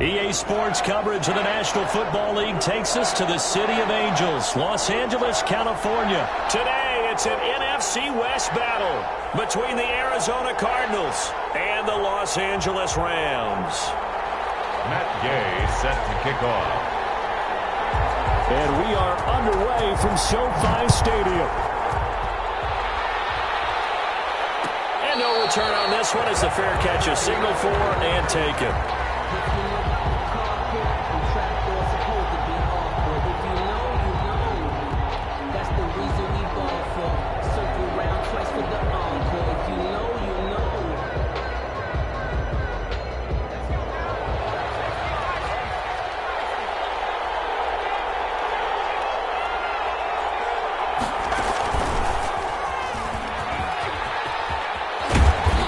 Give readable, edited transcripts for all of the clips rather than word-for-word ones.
EA Sports coverage of the National Football League takes us to the City of Angels, Los Angeles, California. Today, it's an NFC West battle between the Arizona Cardinals and the Los Angeles Rams. Matt Gay set to kick off. And we are underway from SoFi Stadium. And no return on this one as the fair catch is signaled for and taken.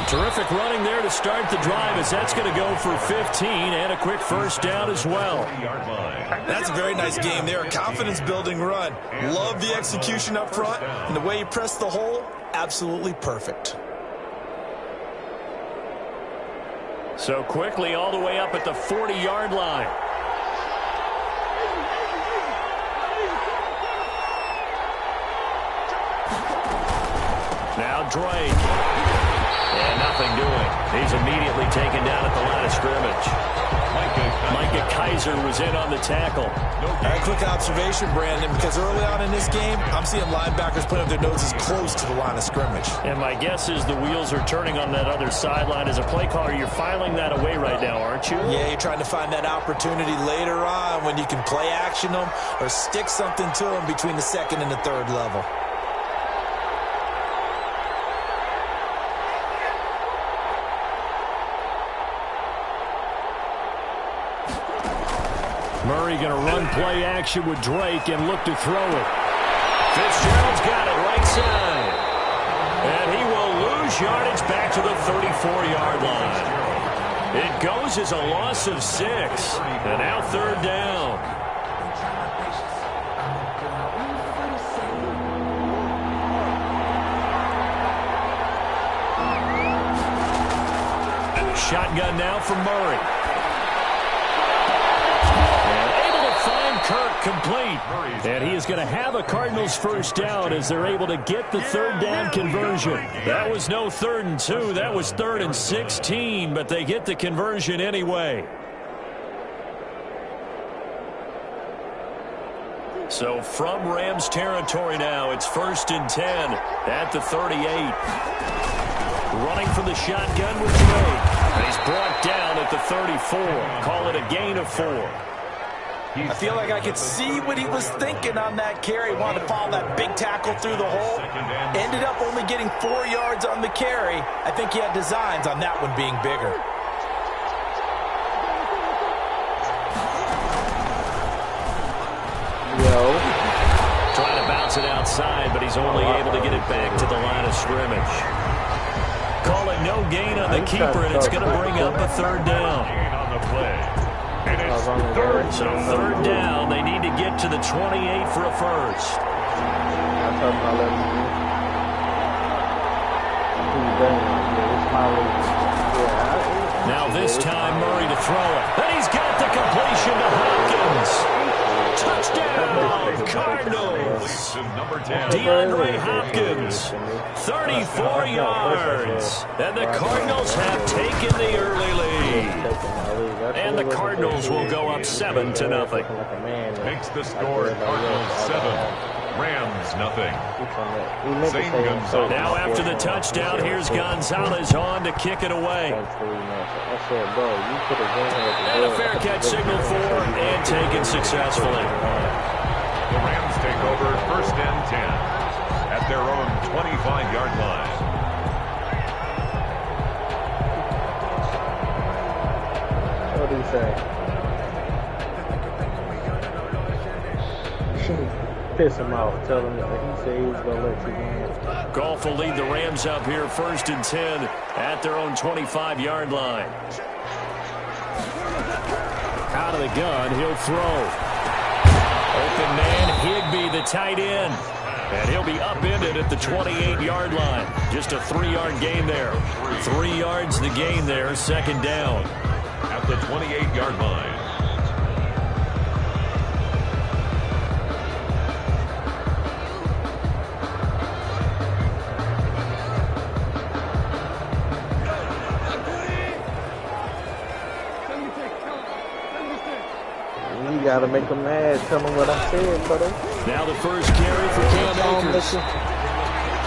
Terrific running there to start the drive as that's going to go for 15 and a quick first down as well. That's a very nice game there. A confidence-building run. Love the execution up front, and the way he pressed the hole, absolutely perfect. So quickly all the way up at the 40-yard line. Now Drake. And nothing doing. He's immediately taken down at the line of scrimmage. Micah Kiser was in on the tackle. A quick observation, Brandon, because early on in this game, I'm seeing linebackers putting up their noses close to the line of scrimmage. And my guess is the wheels are turning on that other sideline. As a play caller, you're filing that away right now, aren't you? Yeah, you're trying to find that opportunity later on when you can play action them or stick something to them between the second and the third level. Murray going to run play action with Drake and look to throw it. Fitzgerald's got it right side. And he will lose yardage back to the 34-yard line. It goes as a loss of 6. And now third down. Shotgun now for Murray. Kirk complete. And he is going to have a Cardinals first down as they're able to get the third down conversion. That was no 3rd and 2. That was 3rd and 16, but they get the conversion anyway. So from Rams territory now, it's 1st and 10 at the 38. Running for the shotgun with Drake. And he's brought down at the 34. Call it a gain of 4. I feel like I could see what he was thinking on that carry. Wanted to follow that big tackle through the hole. Ended up only getting 4 yards on the carry. I think he had designs on that one being bigger. Trying to bounce it outside, but he's only able to get it back to the line of scrimmage. Call it no gain on the keeper, and it's going to bring up a third down. On the play. So third down, they need to get to the 28 for a first. Now this time Murray to throw it. And he's got the completion to Hopkins. Touchdown, Cardinals. DeAndre Hopkins, 34 yards. And the Cardinals have taken the early lead. And the Cardinals will go up 7-0. Makes the score Cardinals 7. Rams nothing. Now after the touchdown, here's Gonzalez on to kick it away. And a fair catch signal for and taken successfully. The Rams take over 1st and 10 at their own 25-yard line. What do you say? Piss him off. Tell him that he said he was going to let you win. Goff will lead the Rams up here 1st and 10 at their own 25-yard line. Out of the gun, he'll throw. Open man, Higbee, the tight end. And he'll be upended at the 28-yard line. Just a 3-yard gain there. 3 yards the gain there, 2nd down. At the 28-yard line. You gotta make them mad. Tell them what I said, brother. Now the first carry for Cam Akers.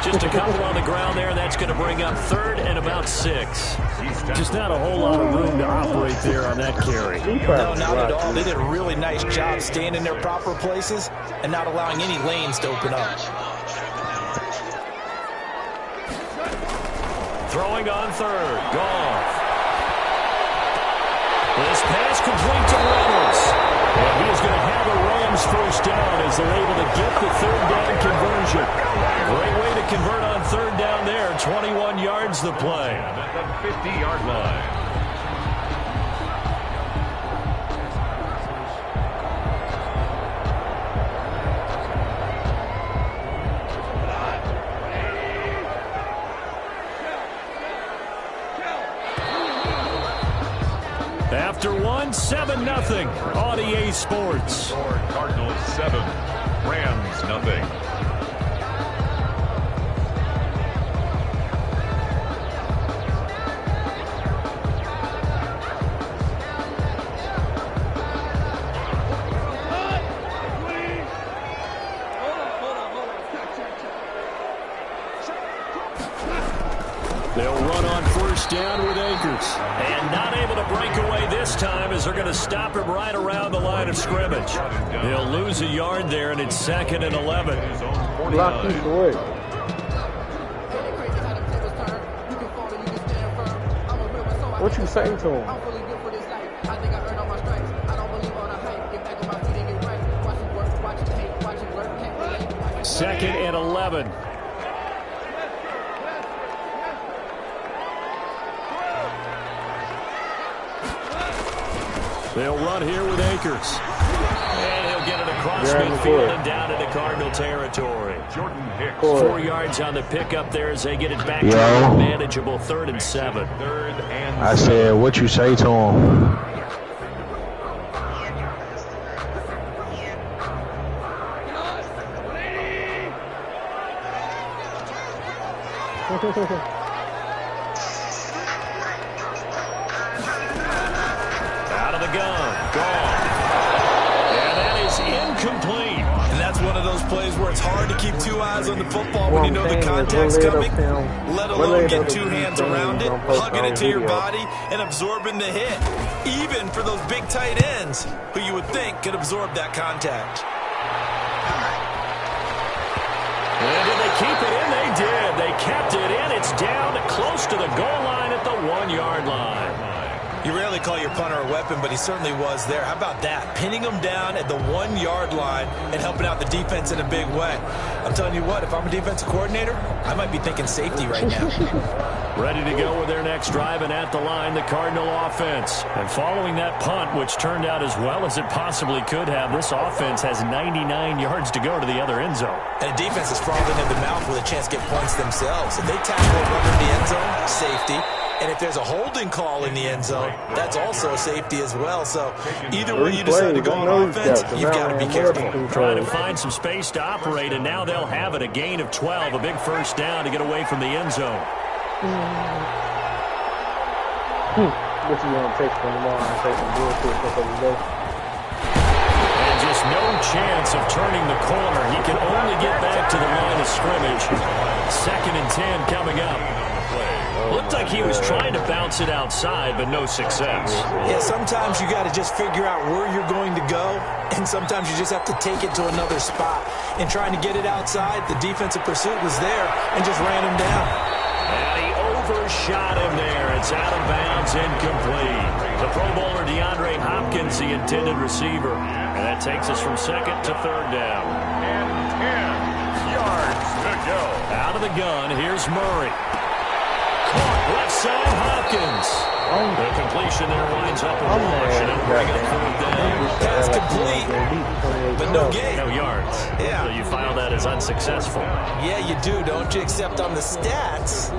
Just a couple on the ground there. That's going to bring up 3rd and about 6. Just not a whole lot of room to operate there on that carry. No, not at all. They did a really nice job staying in their proper places and not allowing any lanes to open up. Throwing on 3rd. Goff. This pass complete to Reynolds. And he is going to have a Rams first down as they're able to get the 3rd down conversion. Great way to convert on 3rd down there. 21 yards the play. At the 50-yard line. After 7-0 on EA Sports. Cardinals 7, Rams nothing. They'll run on first down with Akers. And not able to break away this time as they're going to stop him right around the line of scrimmage. They'll lose a yard there, and it's 2nd and 11. Block you for it. What you say to him? 2nd and 11. They'll run here with Akers. And he'll get it across midfield and down into Cardinal territory. Jordan Hicks. 4 yards on the pickup there as they get it back to a manageable 3rd and 7. I said, what you say to him? Out of the gun. Gone. And that is incomplete. And that's one of those plays where it's hard to keep 2 eyes on the football when you know the contact's coming, let alone get 2 hands around it, hugging it to your body, and absorbing the hit. Even for those big tight ends who you would think could absorb that contact. And did they keep it in? They did. They kept it in. It's down close to the goal line at the 1-yard line. You rarely call your punter a weapon, but he certainly was there. How about that? Pinning him down at the 1-yard line and helping out the defense in a big way. I'm telling you what, if I'm a defensive coordinator, I might be thinking safety right now. Ready to go with their next drive, and at the line, the Cardinal offense. And following that punt, which turned out as well as it possibly could have, this offense has 99 yards to go to the other end zone. And the defense is frothing at the mouth with a chance to get points themselves. If they tackle a runner in the end zone, safety. And if there's a holding call in the end zone, that's also a safety as well. So either way you decide to go on offense, you've got to be careful. Trying to find some space to operate, and now they'll have it. A gain of 12, a big first down to get away from the end zone. What you want to take from tomorrow and take some bullshit for the day? And just no chance of turning the corner. He can only get back to the line of scrimmage. 2nd and 10 coming up. Looked like he was trying to bounce it outside, but no success. Yeah, sometimes you got to just figure out where you're going to go, and sometimes you just have to take it to another spot. And trying to get it outside, the defensive pursuit was there and just ran him down. And he overshot him there. It's out of bounds, incomplete. The Pro Bowler DeAndre Hopkins, the intended receiver. And that takes us from 2nd to 3rd down. And 10 yards to go. Out of the gun, here's Murray. Caught Left side, Hopkins. The completion there winds up a wash, and it'll bring up fourth down. Pass complete, but no gain. No yards. Yeah. So you file that as unsuccessful. Yeah, you do, don't you? Except on the stats,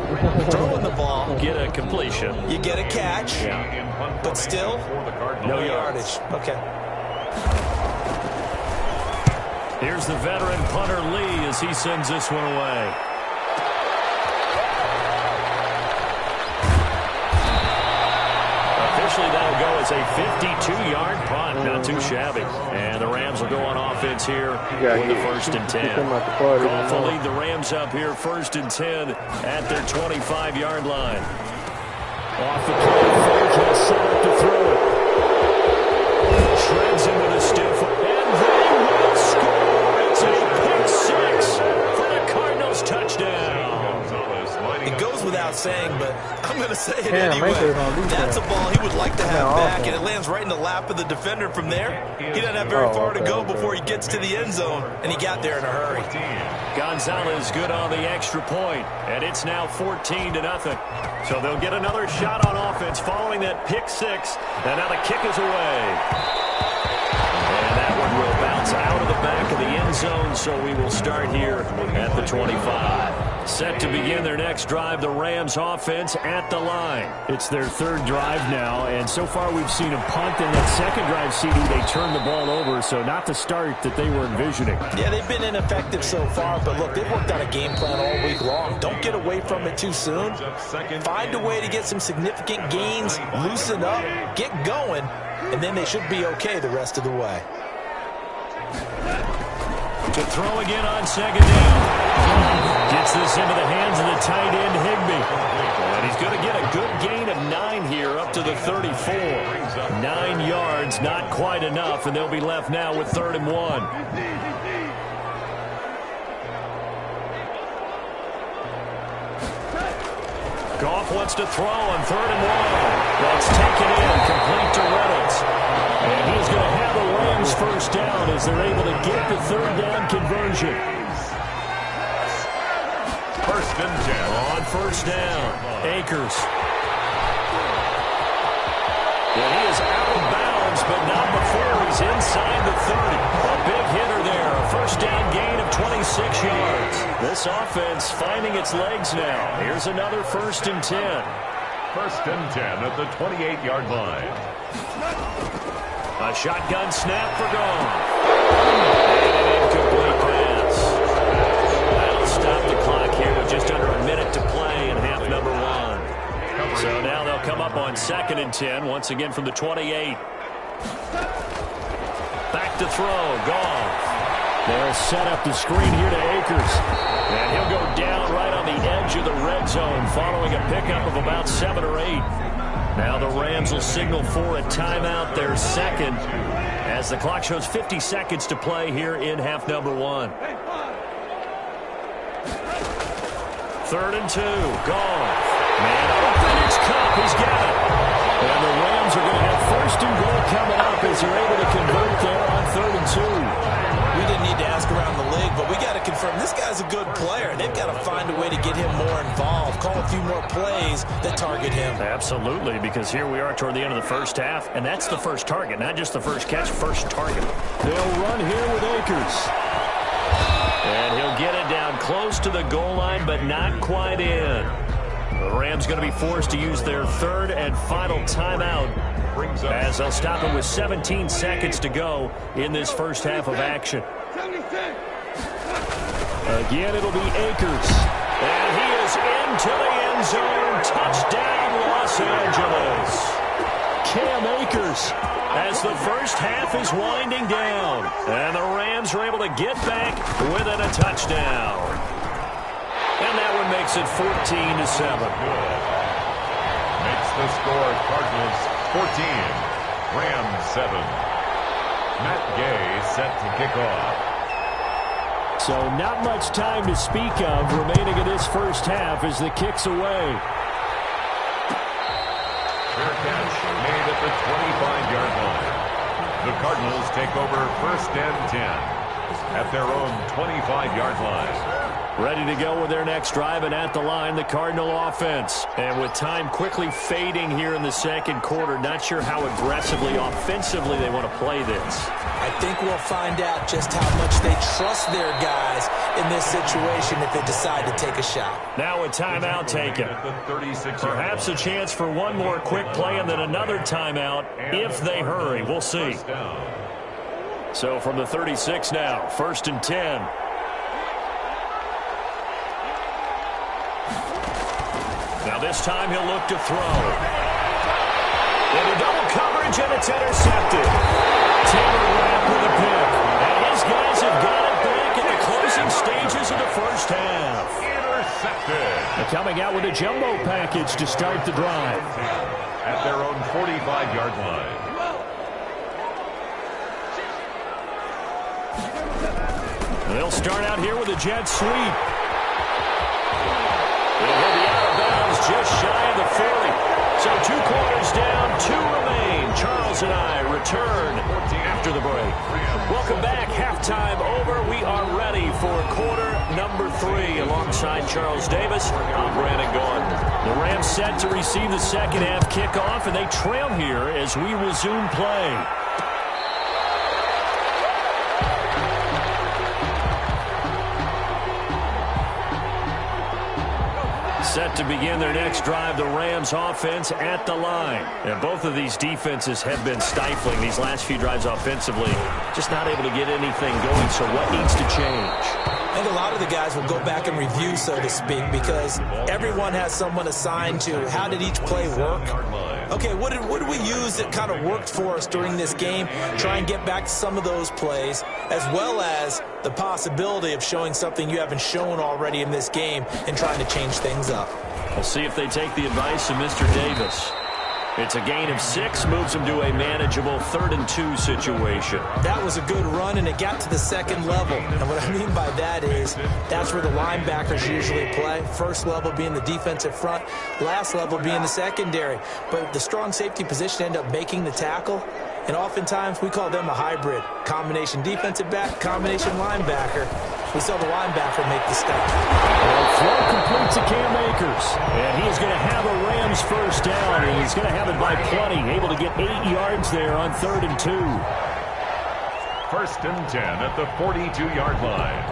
throwing the ball, Get a completion. you get a catch, Yeah. but still, No yardage. Okay. Here's the veteran punter Lee as he sends this one away. Officially, that'll go as a 52-yard punt. Not too shabby. And the Rams will go on offense here with the 1st and 10. Goff will lead the Rams up here 1st and 10 at their 25-yard line. Off the play, fake, he'll set up to throw it. Shreds him with a stiff one, and they will score. It's a pick six for the Cardinals touchdown. It goes without saying, but I'm going to say it anyway. That's a ball he would like to have back, and it lands right in the lap of the defender from there. He doesn't have very far to go before he gets to the end zone, and he got there in a hurry. Gonzalez good on the extra point, and it's now 14-0. So they'll get another shot on offense following that pick six, and now the kick is away. And that one will bounce out of the back of the end zone, so we will start here at the 25. Set to begin their next drive, the Rams offense at the line. It's their 3rd drive now, and so far we've seen them punt. In that 2nd drive, CD, they turned the ball over, so not the start that they were envisioning. Yeah, they've been ineffective so far, but look, they've worked on a game plan all week long. Don't get away from it too soon. Find a way to get some significant gains, loosen up, get going, and then they should be okay the rest of the way. To throw again on 2nd down. Gets this into the hands of the tight end, Higbee. And he's going to get a good gain of 9 here up to the 34. 9 yards, not quite enough, and they'll be left now with 3rd and 1. Goff wants to throw on 3rd and 1. That's taken in, complete to Reynolds. And he's going to have the Rams 1st down as they're able to get the 3rd down conversion. 1st and 10. On 1st down, Akers. Well, he is out of bounds, but not before he's inside the 30. A big hitter there, a 1st down gain of 26 yards. This offense finding its legs now. Here's another 1st and 10. 1st and 10 at the 28-yard line. A shotgun snap for Goff. And an incomplete pass. That'll stop the clock here with just under a minute to play in half number 1. So now they'll come up on 2nd and 10, once again from the 28. Back to throw, Goff. They'll set up the screen here to Akers. And he'll go down right on the edge of the red zone following a pickup of about 7 or 8. Now the Rams will signal for a timeout, their 2nd, as the clock shows 50 seconds to play here in half number 1. 3rd and 2, Goff. Man open, it's Kupp, he's got it. And the Rams are going to have 1st and goal coming up as they're able to convert there on 3rd and 2. We didn't need to ask around the league, but we got to confirm this guy's a good player. They've got to find a way to get him more involved, call a few more plays that target him. Absolutely, because here we are toward the end of the 1st half, and that's the first target, not just the first catch, first target. They'll run here with Akers. And he'll get it down close to the goal line, but not quite in. The Rams going to be forced to use their 3rd and final timeout as they'll stop it with 17 seconds to go in this 1st half of action. Again, it'll be Akers. And he is into the end zone. Touchdown, Los Angeles. Cam Akers as the 1st half is winding down. And the Rams are able to get back within a touchdown. And that one makes it 14-7. Makes the score Cardinals 14, Rams 7. Matt Gay set to kick off. So not much time to speak of remaining in this 1st half as the kick's away. Fair catch made at the 25-yard line. The Cardinals take over 1st and 10 at their own 25-yard line. Ready to go with their next drive, and at the line, the Cardinal offense. And with time quickly fading here in the second quarter, not sure how aggressively, offensively they want to play this. I think we'll find out just how much they trust their guys in this situation if they decide to take a shot. Now a timeout taken. Perhaps a chance for one more quick play and then another timeout if they hurry. We'll see. So from the 36 now, 1st and 10. Now this time he'll look to throw. Into double coverage, and it's intercepted. Taylor Rapp with a pick. And his guys have got it back in the closing stages of the first half. Intercepted. They're coming out with a jumbo package to start the drive. At their own 45-yard line. They'll start out here with a jet sweep. He'll be out of bounds just shy of the 40. So 2 quarters down, 2 remain. Charles and I return after the break. Welcome back. Halftime over. We are ready for quarter number 3. Alongside Charles Davis, I'm Brandon Gordon. The Rams set to receive the second half kickoff, and they trail here as we resume play. Set to begin their next drive, the Rams offense at the line. And both of these defenses have been stifling these last few drives offensively. Just not able to get anything going, so what needs to change? I think a lot of the guys will go back and review, so to speak, because everyone has someone assigned to how did each play work. Okay, what did we use that kind of worked for us during this game? Try and get back to some of those plays, as well as the possibility of showing something you haven't shown already in this game and trying to change things up. We'll see if they take the advice of Mr. Davis. It's a gain of 6, moves them to a manageable 3rd and 2 situation. That was a good run, and it got to the second level. And what I mean by that is that's where the linebackers usually play. First level being the defensive front, last level being the secondary. But the strong safety position ended up making the tackle, and oftentimes we call them a hybrid. Combination defensive back, combination linebacker. We saw the linebacker make the stop. Throw complete to Cam Akers. And he's going to have a Rams first down, and he's going to have it by plenty. Able to get 8 yards there on 3rd and 2. 1st and 10 at the 42-yard line.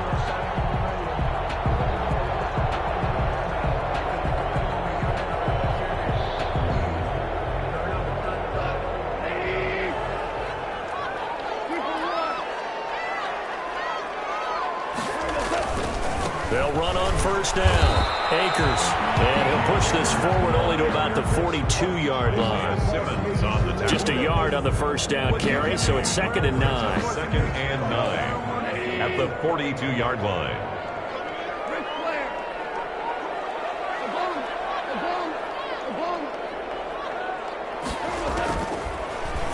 They'll run on 1st down. Akers. And he'll push this forward only to about the 42-yard line. Just a yard on the 1st down carry, so it's 2nd and 9. 2nd and 9 at the 42-yard line.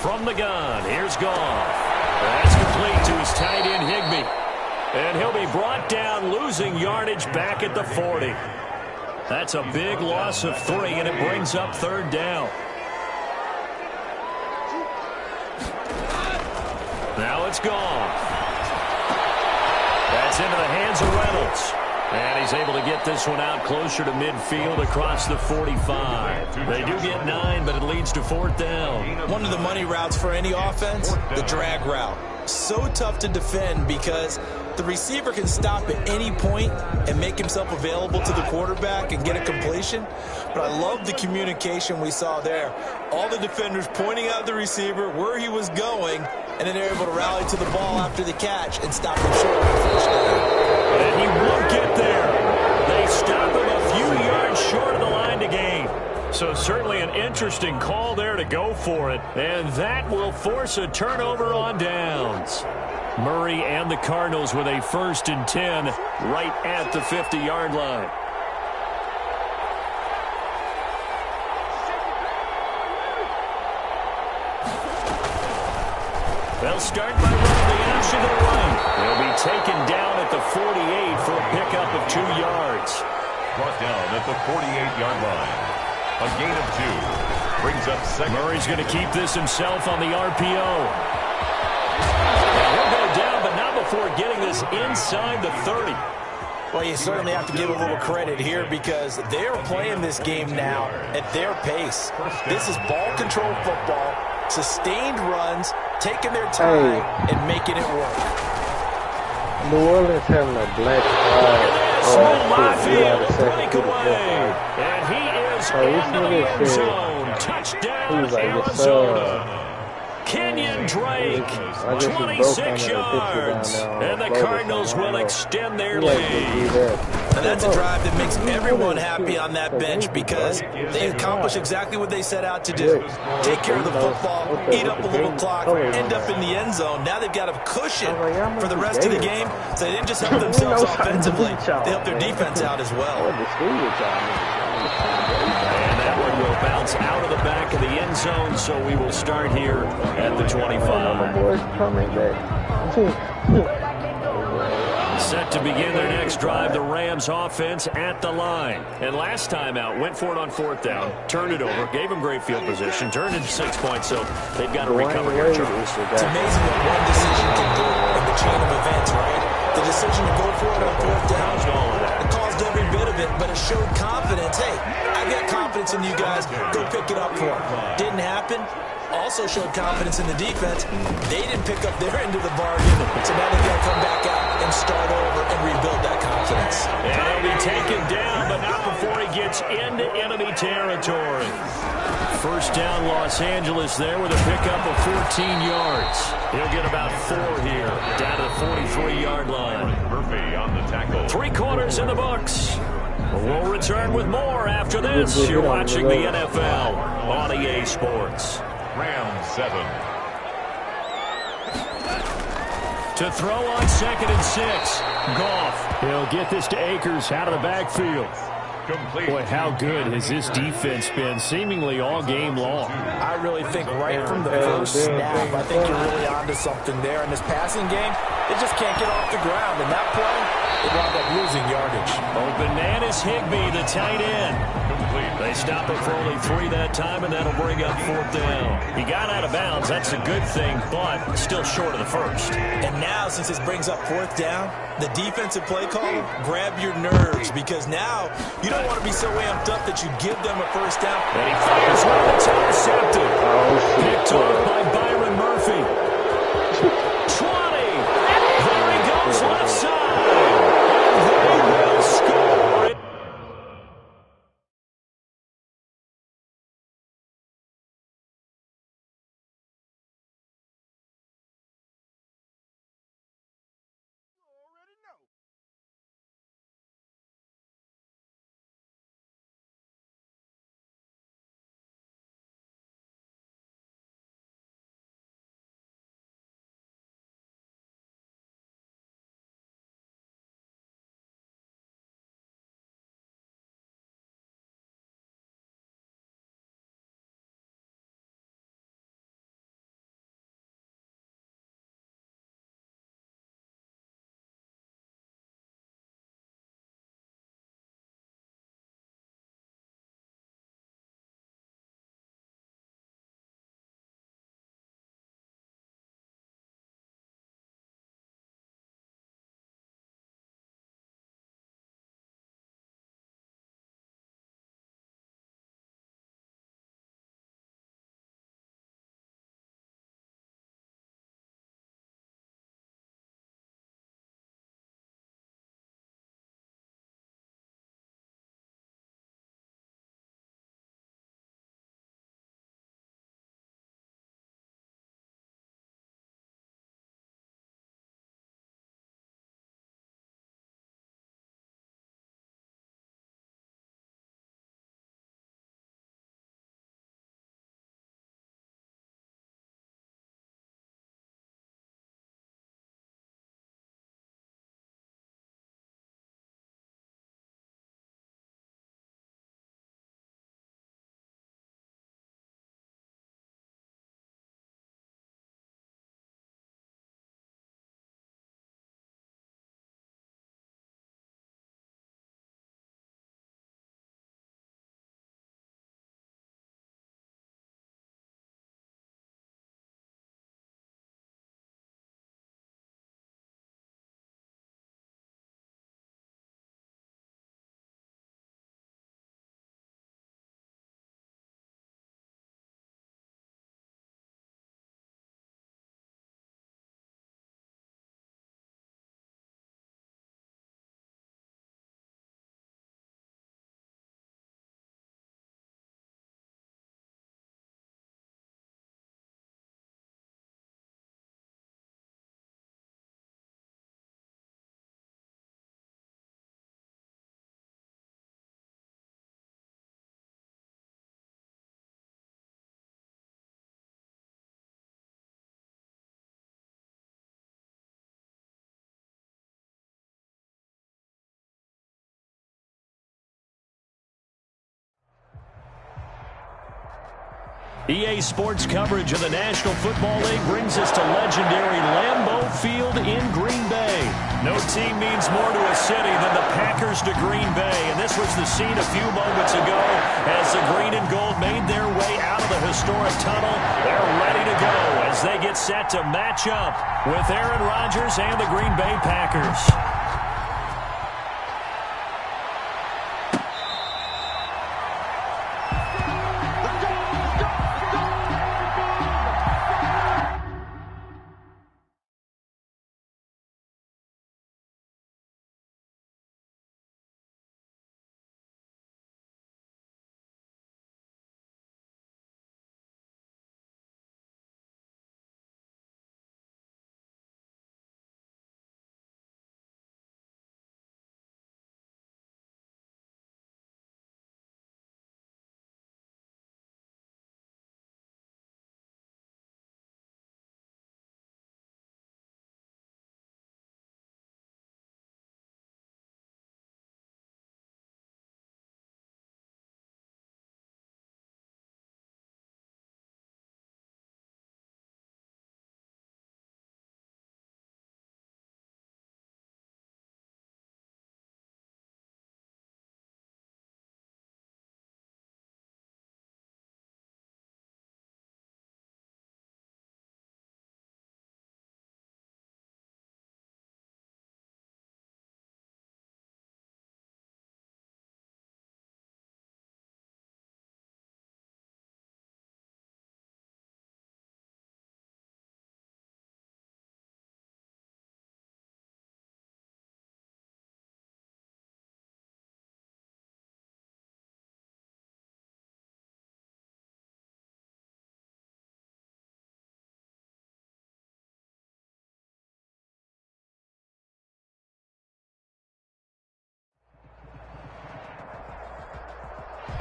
From the gun, here's Goff. That's complete to his tight end, Higbee. And he'll be brought down, losing yardage back at the 40. That's a big loss of 3, and it brings up 3rd down. Now it's Goff. That's into the hands of Reynolds. And he's able to get this one out closer to midfield across the 45. They do get 9, but it leads to 4th down. One of the money routes for any offense, the drag route. So tough to defend because the receiver can stop at any point and make himself available to the quarterback and get a completion. But I love the communication we saw there. All the defenders pointing out the receiver, where he was going, and then they're able to rally to the ball after the catch and stop him short of the first down. And he won't get there. They stop him a few yards short of the line to gain. So certainly an interesting call there to go for it. And that will force a turnover on downs. Murray and the Cardinals with a 1st and 10 right at the 50-yard line. They'll start by running the option to the right. They'll be taken down at the 48 for a pickup of 2 yards. Brought down at the 48-yard line. A gain of 2. Brings up 2nd. Murray's going to keep this himself on the RPO. And he'll go down, but not before getting this inside the 30. Well, you certainly have to give a little credit here because they're playing this game now at their pace. This is ball control football, sustained runs, taking their time, and making it work. New Orleans having a black breakaway. And he is into the end zone. Touchdown, Arizona. Kenyon Drake, 26 yards, and the Cardinals will extend their lead. And that's a drive that makes everyone happy on that bench because they accomplish exactly what they set out to do. Take care of the football, eat up a little clock, end up in the end zone. Now they've got a cushion for the rest of the game, so they didn't just help themselves offensively, they helped their defense out as well. And that one will bounce out of the back of the end zone, so we will start here at the 25. Set to begin their next drive, the Rams offense at the line. And last time out, went for it on fourth down, turned it over, gave them great field position, turned it to 6 points, so they've got to recover here, Charles. It's amazing what one decision can do in the chain of events, right? The decision to go for it on fourth down, it caused every bit of it, but it showed confidence. Hey, I got confidence in you guys. Go pick it up for them. Didn't happen. Also showed confidence in the defense. They didn't pick up their end of the bargain, so now they've got to come back out and start over and rebuild that confidence. And he'll be taken down, but not before he gets into enemy territory. First down, Los Angeles there with a pickup of 14 yards. He'll get about 4 here, down to the 43-yard line. Murphy on the tackle. 3 quarters in the books. We'll return with more after this. You're watching the NFL on EA Sports. Rams 7. To throw on 2nd and 6. Goff. He'll get this to Akers out of the backfield. Complete. Boy, how good has this defense been seemingly all game long? I really think right from the first snap, I think you're really onto something there. In this passing game, they just can't get off the ground. And that play, they wound up losing yardage. Open man is Higbee, the tight end. They stop it for only 3 that time, and that'll bring up 4th down. He got out of bounds. That's a good thing, but still short of the first. And now, since this brings up 4th down, the defensive play caller, grab your nerves, because now you don't want to be so amped up that you give them a first down. And he fires one that's intercepted. Picked off by Byron Murphy. 20. There he goes left side. And they will score it. EA Sports coverage of the National Football League brings us to legendary Lambeau Field in Green Bay. No team means more to a city than the Packers to Green Bay, and this was the scene a few moments ago as the green and gold made their way out of the historic tunnel. They're ready to go as they get set to match up with Aaron Rodgers and the Green Bay Packers.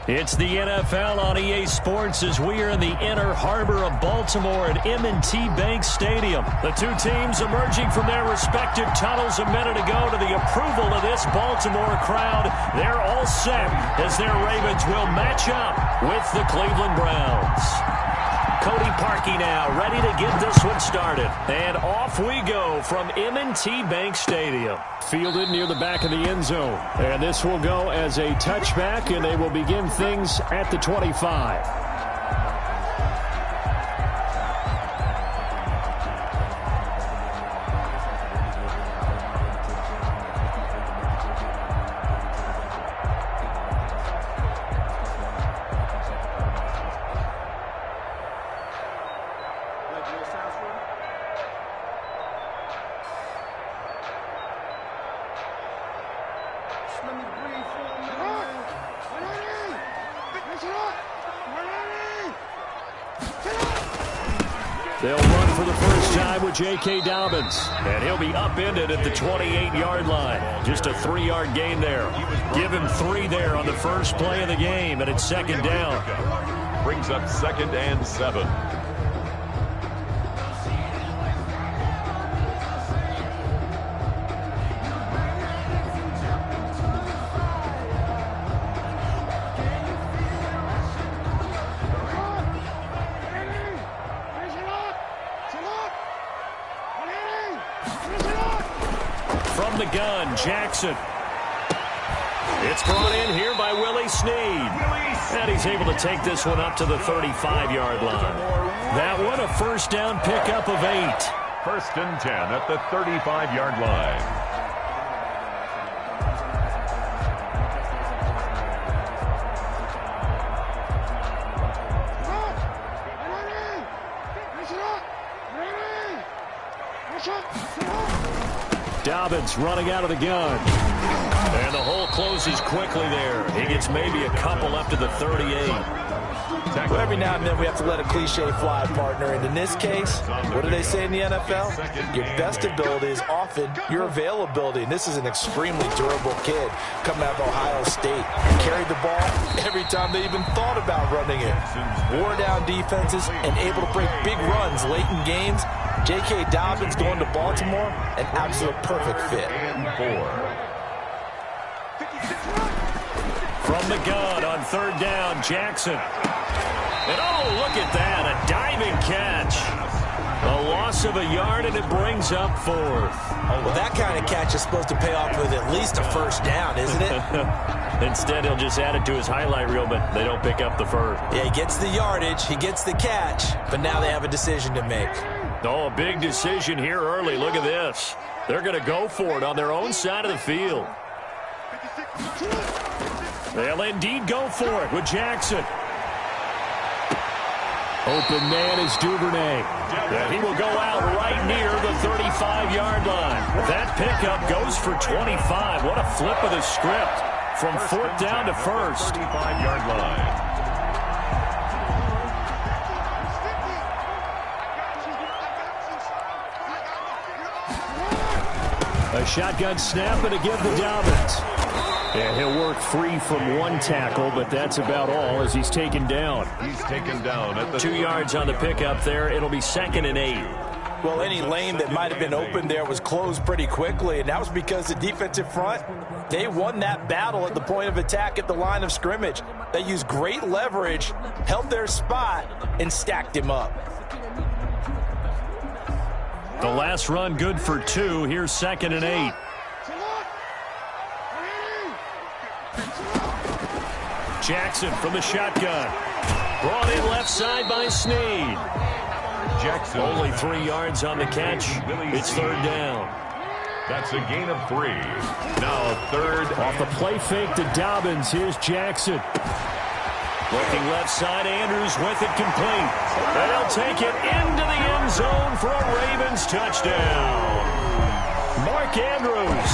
It's the NFL on EA Sports as we are in the inner harbor of Baltimore at M&T Bank Stadium. The two teams emerging from their respective tunnels a minute ago to the approval of this Baltimore crowd. They're all set as their Ravens will match up with the Cleveland Browns. Cody Parkey now ready to get this one started. And off we go from M&T Bank Stadium. Fielded near the back of the end zone. And this will go as a touchback, and they will begin things at the 25. They'll run for the first time with J.K. Dobbins. And he'll be upended at the 28-yard line. Just a 3-yard gain there. Give him 3 there on the first play of the game, and it's second down. Brings up 2nd and 7. From the gun, Jackson. It's brought in here by Willie Snead. And he's able to take this one up to the 35-yard line. That one a first down pickup of 8. 1st and 10 at the 35-yard line. Dobbins running out of the gun. And the hole closes quickly there. He gets maybe a couple up to the 38. Well, every now and then we have to let a cliche fly, partner. And in this case, what do they say in the NFL? Your best ability is often your availability. And this is an extremely durable kid coming out of Ohio State. Carried the ball every time they even thought about running it. Wore down defenses and able to break big runs late in games. J.K. Dobbins going to Baltimore, an absolute perfect fit. From the gun on 3rd down, Jackson. And oh, look at that, a diving catch. A loss of a yard, and it brings up 4th. Well, that kind of catch is supposed to pay off with at least a first down, isn't it? Instead, he'll just add it to his highlight reel, but they don't pick up the first. Yeah, he gets the yardage, he gets the catch, but now they have a decision to make. Oh, a big decision here early. Look at this. They're going to go for it on their own side of the field. They'll indeed go for it with Jackson. Open man is Duvernay. He will go out right near the 35-yard line. That pickup goes for 25. What a flip of the script from 4th down to 1st. 35-yard line. A shotgun snap and a give to Dobbins. And he'll work free from one tackle, but that's about all as he's taken down. He's taken down at the 2 yards on the pickup there. It'll be 2nd and 8. Well, any lane that might have been open there was closed pretty quickly, and that was because the defensive front, they won that battle at the point of attack at the line of scrimmage. They used great leverage, held their spot, and stacked him up. The last run good for 2. Here's 2nd and 8. Jackson from the shotgun. Brought in left side by Snead. Jackson. Only 3 yards on the catch. It's 3rd down. That's a gain of 3. Now 3rd. Off the play fake to Dobbins. Here's Jackson. Looking left side, Andrews with it complete. And he'll take it into the end zone for a Ravens touchdown. Mark Andrews,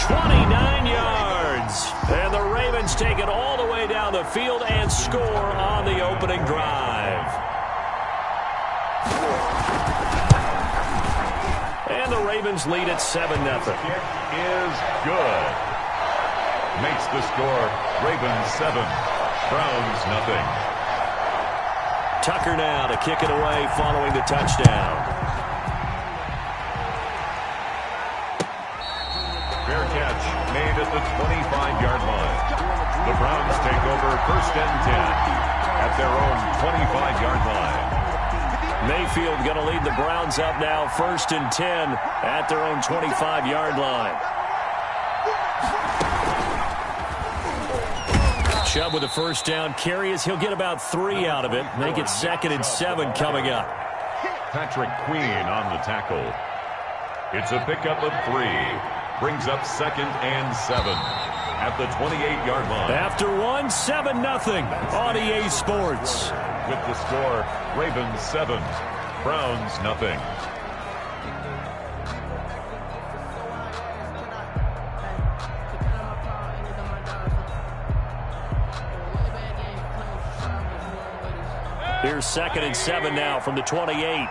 29 yards. And the Ravens take it all the way down the field and score on the opening drive. And the Ravens lead at 7-0. Kick is good. Makes the score Ravens 7, Browns nothing. Tucker now to kick it away following the touchdown. Fair catch made at the 25-yard line. The Browns take over 1st and 10 at their own 25-yard line. Mayfield going to lead the Browns up now 1st and 10 at their own 25-yard line. Chubb with a first down carry as he'll get about 3 out of it. Make it 2nd and 7 coming up. Patrick Queen on the tackle. It's a pickup of 3. Brings up 2nd and 7 at the 28-yard line. After 1, 7-0 on EA Sports. With the score, Ravens 7, Browns nothing. Here's 2nd and 7 now from the 28.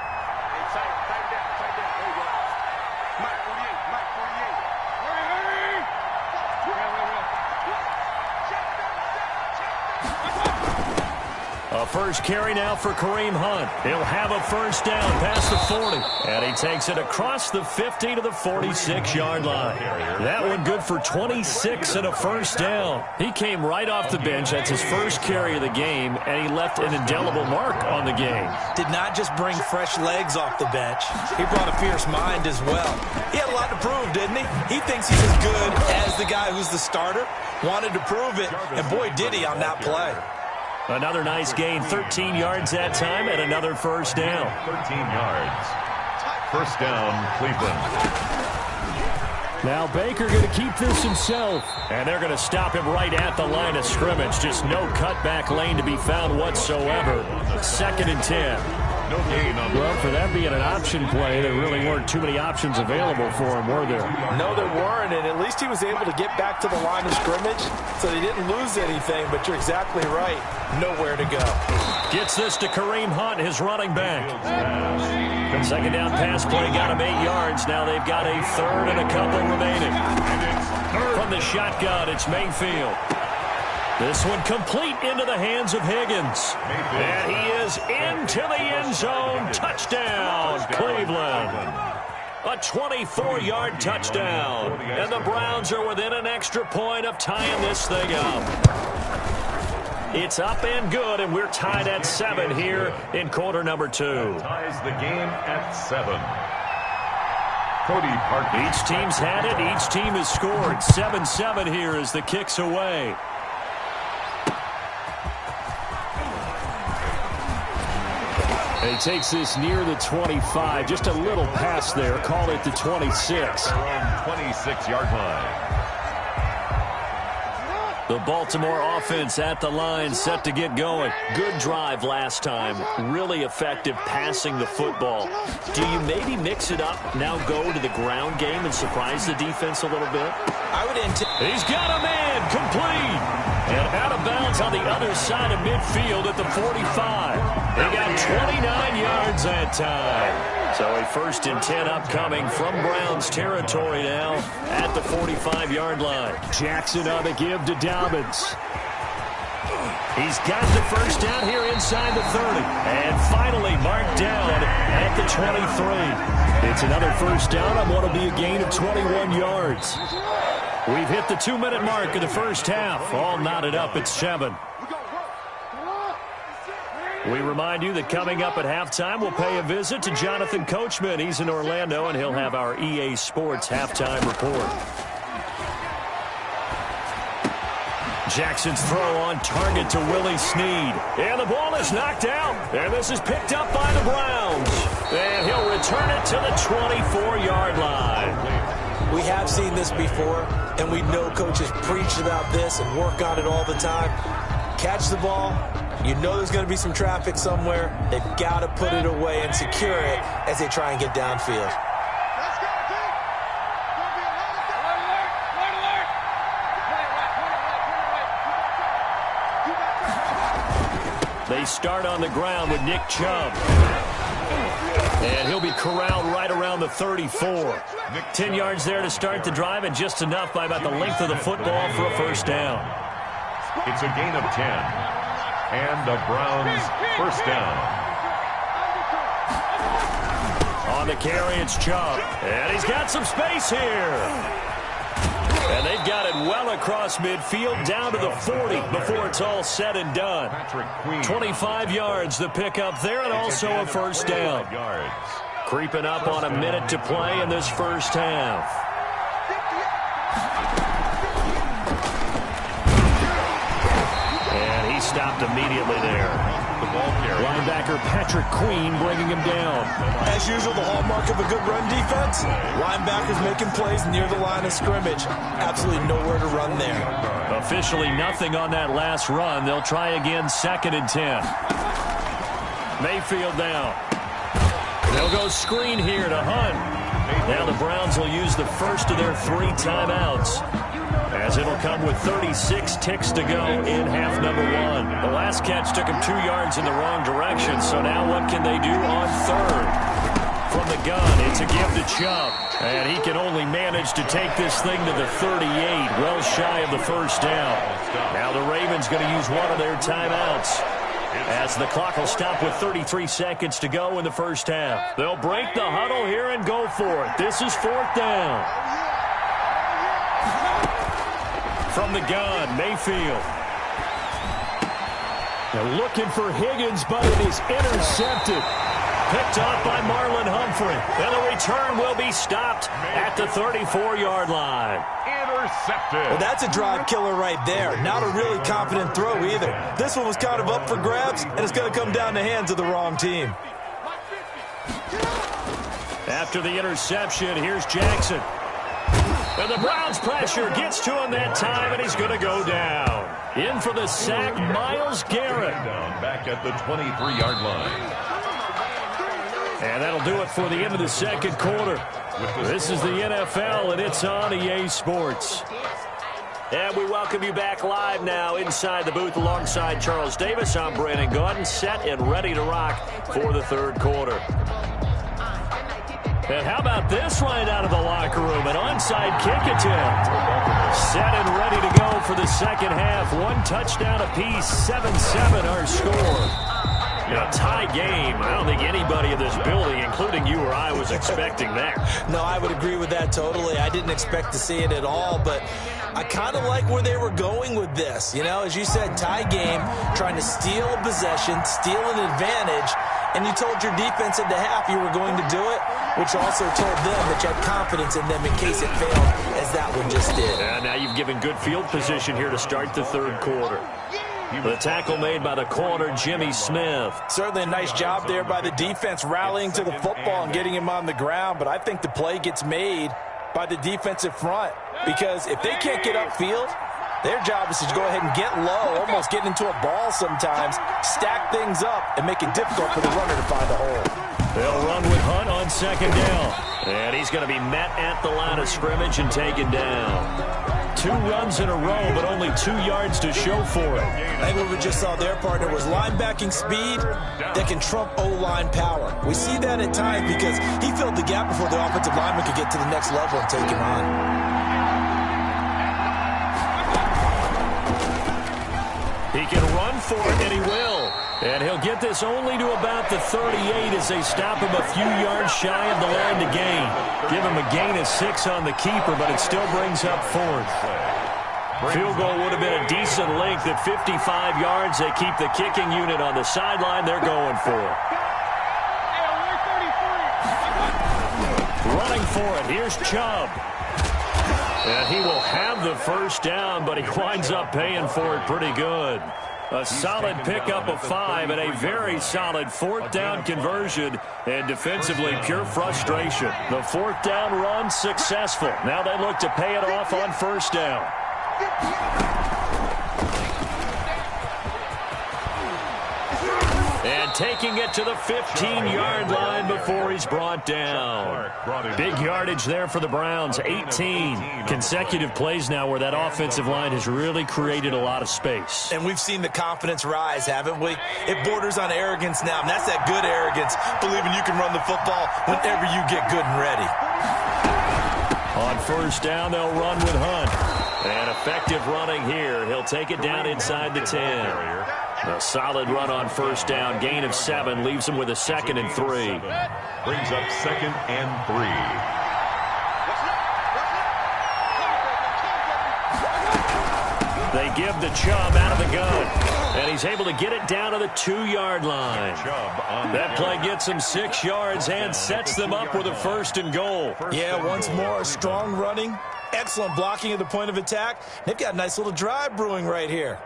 A first carry now for Kareem Hunt. He'll have a first down past the 40. And he takes it across the 50 to the 46-yard line. That one good for 26 and a first down. He came right off the bench. That's his first carry of the game, and he left an indelible mark on the game. Did not just bring fresh legs off the bench. He brought a fierce mind as well. He had a lot to prove, didn't he? He thinks he's as good as the guy who's the starter. Wanted to prove it, and boy, did he on that play. Another nice gain, 13 yards that time, and another first down. 13 yards. First down, Cleveland. Now Baker going to keep this himself. And they're going to stop him right at the line of scrimmage. Just no cutback lane to be found whatsoever. 2nd and 10. No gain on the Well, for that being an option play, there really weren't too many options available for him, were there? No, there weren't, and at least he was able to get back to the line of scrimmage, so he didn't lose anything, but you're exactly right. Nowhere to go. Gets this to Kareem Hunt, his running back. Second down pass play got him 8 yards. Now they've got a third and a couple remaining. From the shotgun, it's Mayfield. This one complete into the hands of Higgins. And he is into the end zone. Touchdown, Cleveland. A 24-yard touchdown. And the Browns are within an extra point of tying this thing up. It's up and good, and we're tied at 7 here in quarter number 2. That ties the game at 7. Cody Parkey. Each team's had it. Each team has scored. 7-7 here as the kick's away. He takes this near the 25. Just a little pass there. Call it the 26. Their own 26-yard line. The Baltimore offense at the line, set to get going. Good drive last time. Really effective passing the football. Do you maybe mix it up, now go to the ground game and surprise the defense a little bit? I would anticipate. He's got a man, complete. And out of bounds on the other side of midfield at the 45. They got 29 yards that time. So a 1st and 10 upcoming from Browns territory now at the 45-yard line. Jackson on the give to Dobbins. He's got the first down here inside the 30. And finally marked down at the 23. It's another first down on what will be a gain of 21 yards. We've hit the 2-minute mark of the first half. All knotted up at 7. We remind you that coming up at halftime, we'll pay a visit to Jonathan Coachman. He's in Orlando, and he'll have our EA Sports halftime report. Jackson's throw on target to Willie Snead. And the ball is knocked out. And this is picked up by the Browns. And he'll return it to the 24-yard line. We have seen this before, and we know coaches preach about this and work on it all the time. Catch the ball. You know there's going to be some traffic somewhere. They've got to put it away and secure it as they try and get downfield. They start on the ground with Nick Chubb. And he'll be corralled right around the 34. 10 yards there to start the drive, and just enough by about the length of the football for a first down. It's a gain of 10. And the Browns first down. On the carry, it's Chubb. And he's got some space here. And they've got it well across midfield, down to the 40 before it's all said and done. 25 yards the pickup there, and also a first down. Creeping up on a minute to play in this first half. And he stopped immediately there. The ball carrier. Linebacker Patrick Queen bringing him down. As usual, the hallmark of a good run defense, linebackers making plays near the line of scrimmage. Absolutely nowhere to run there. Officially nothing on that last run. They'll try again, 2nd and 10. Mayfield now. They'll go screen here to Hunt. Now the Browns will use the first of their 3 timeouts, as it'll come with 36 ticks to go in half number 1. The last catch took him 2 yards in the wrong direction, so now what can they do on 3rd? From the gun, it's a give to Chubb. And he can only manage to take this thing to the 38, well shy of the first down. Now the Ravens going to use one of their timeouts, as the clock will stop with 33 seconds to go in the first half. They'll break the huddle here and go for it. This is 4th down. From the gun, Mayfield. They're looking for Higgins, but it is intercepted. Picked off by Marlon Humphrey. And the return will be stopped at the 34-yard line. Intercepted. Well, that's a drive killer right there. Not a really confident throw either. This one was kind of up for grabs, and it's going to come down the hands of the wrong team. After the interception, here's Jackson. And the Browns pressure gets to him that time, and he's going to go down. In for the sack, Myles Garrett. Down back at the 23-yard line. And that'll do it for the end of the second quarter. This is the NFL, and it's on EA Sports. And we welcome you back live now inside the booth alongside Charles Davis. I'm Brandon Gaudin, set and ready to rock for the third quarter. And how about this right out of the locker room? An onside kick attempt. Set and ready to go for the second half. 1 touchdown apiece, 7-7 our score. A tie game. I don't think anybody in this building, including you or I, was expecting that. No, I would agree with that totally. I didn't expect to see it at all, but I kind of like where they were going with this. You know, as you said, tie game, trying to steal a possession, steal an advantage, and you told your defense at the half you were going to do it, which also told them that you had confidence in them in case it failed, as that one just did. And now you've given good field position here to start the third quarter. The tackle made by the corner, Jimmy Smith. Certainly a nice job there by the defense rallying to the football and getting him on the ground, but I think the play gets made by the defensive front because if they can't get upfield, their job is to go ahead and get low, almost get into a ball sometimes, stack things up, and make it difficult for the runner to find a hole. They'll run with Hunt on second down. And he's going to be met at the line of scrimmage and taken down. 2 runs in a row, but only 2 yards to show for it. I think what we just saw there, partner, was linebacking speed that can trump O-line power. We see that at times because he filled the gap before the offensive lineman could get to the next level and take him on. He can run for it, and he will. And he'll get this only to about the 38 as they stop him a few yards shy of the line to gain. Give him a gain of 6 on the keeper, but it still brings up 4th. Field goal would have been a decent length at 55 yards. They keep the kicking unit on the sideline. They're going for it. Running for it. Here's Chubb. And he will have the first down, but he winds up paying for it pretty good. A solid pickup of 5 and a very solid 4th down conversion. And defensively, pure frustration. The 4th down run successful. Now they look to pay it off on first down. And taking it to the 15-yard line before he's brought down. Big yardage there for the Browns. 18 consecutive plays now where that offensive line has really created a lot of space. And we've seen the confidence rise, haven't we? It borders on arrogance now, and that's that good arrogance, believing you can run the football whenever you get good and ready. On first down, they'll run with Hunt. And effective running here. He'll take it down inside the 10. A solid run on first down. Gain of 7 leaves him with a 2nd and 3. Brings up 2nd and 3. They give the Chubb out of the gun. And he's able to get it down to the 2-yard line. That play gets him 6 yards and sets them up with a 1st and goal. Yeah, once more, strong running, excellent blocking at the point of attack. They've got a nice little drive brewing right here.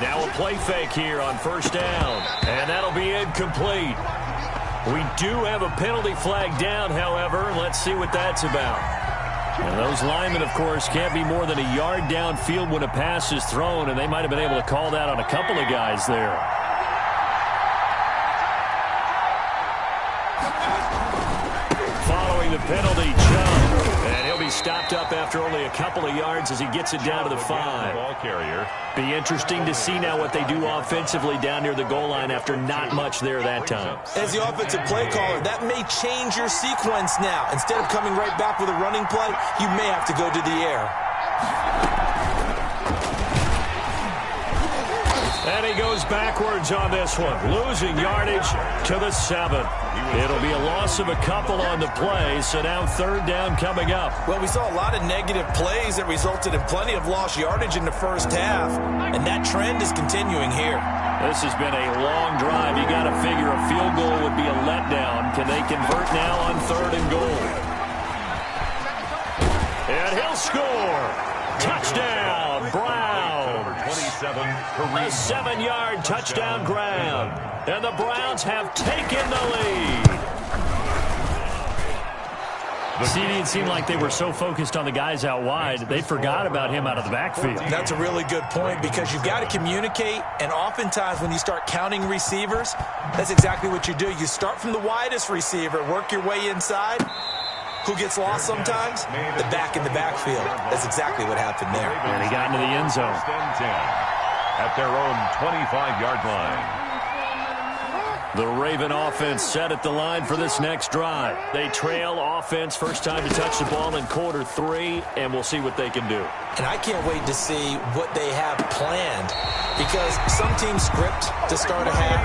Now a play fake here on first down. And that'll be incomplete. We do have a penalty flag down, however. Let's see what that's about. And those linemen, of course, can't be more than a yard downfield when a pass is thrown, and they might have been able to call that on a couple of guys there. Following the penalty, Chubb. And he'll be stopped up after only a couple of yards as he gets it down to the 5. Ball carrier. Be interesting to see now what they do offensively down near the goal line after not much there that time. As the offensive play caller, that may change your sequence now. Instead of coming right back with a running play, you may have to go to the air. And he goes backwards on this one, losing yardage to the 7. It'll be a loss of a couple on the play, so now 3rd down coming up. Well, we saw a lot of negative plays that resulted in plenty of lost yardage in the first half, and that trend is continuing here. This has been a long drive. You got to figure a field goal would be a letdown. Can they convert now on 3rd and goal? And he'll score. Touchdown, Browns. 27, a 7-yard touchdown grab. And the Browns have taken the lead. It seemed like they were so focused on the guys out wide, they forgot about him out of the backfield. That's a really good point because you've got to communicate, and oftentimes when you start counting receivers, that's exactly what you do. You start from the widest receiver, work your way inside. Who gets lost sometimes? The back in the backfield. That's exactly what happened there. And he got into the end zone. At their own 25-yard line. The Raven offense set at the line for this next drive. They trail offense, first time to touch the ball in quarter 3, and we'll see what they can do. And I can't wait to see what they have planned, because some teams script to start a half.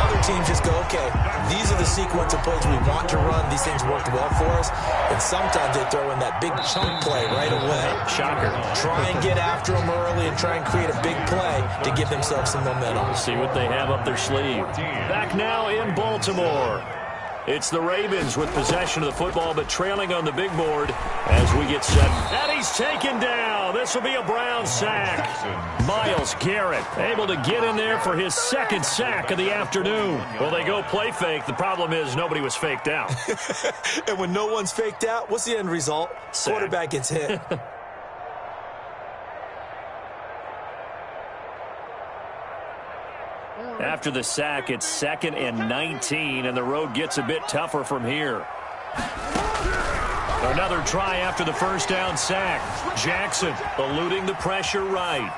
Other teams just go, okay, these are the sequence of plays we want to run. These things worked well for us. And sometimes they throw in that big chunk play right away. Shocker. Try and get after them early and try and create a big play to give themselves some momentum. See what they have up their sleeve. Back now in Baltimore. It's the Ravens with possession of the football, but trailing on the big board as we get set. And he's taken down. This will be a Brown sack. Myles Garrett able to get in there for his second sack of the afternoon. Well, they go play fake. The problem is nobody was faked out. And when no one's faked out, what's the end result? Sack. Quarterback gets hit. After the sack, it's 2nd and 19, and the road gets a bit tougher from here. Another try after the first down sack. Jackson eluding the pressure right.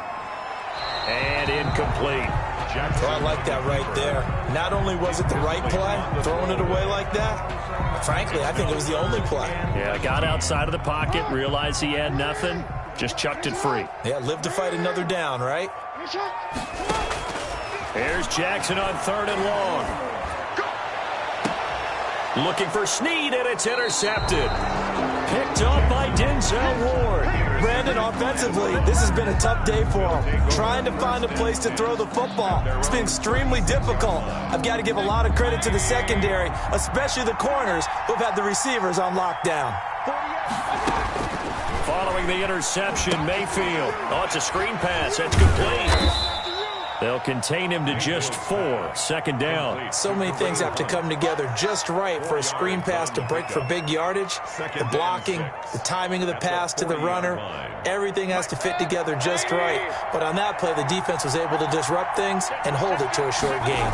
And incomplete. Oh, I like that right there. Not only was it the right play, throwing it away like that, frankly, I think it was the only play. Yeah, got outside of the pocket, realized he had nothing, just chucked it free. Yeah, live to fight another down, right? Here's Jackson on 3rd and long. Looking for Snead, and it's intercepted. Picked up by Denzel Ward. Brandon, offensively, this has been a tough day for him. Trying to find a place to throw the football. It's been extremely difficult. I've got to give a lot of credit to the secondary, especially the corners who've had the receivers on lockdown. Following the interception, Mayfield. Oh, it's a screen pass. That's complete. They'll contain him to just 4. 2nd down. So many things have to come together just right for a screen pass to break for big yardage. The blocking, the timing of the pass to the runner, everything has to fit together just right. But on that play, the defense was able to disrupt things and hold it to a short game.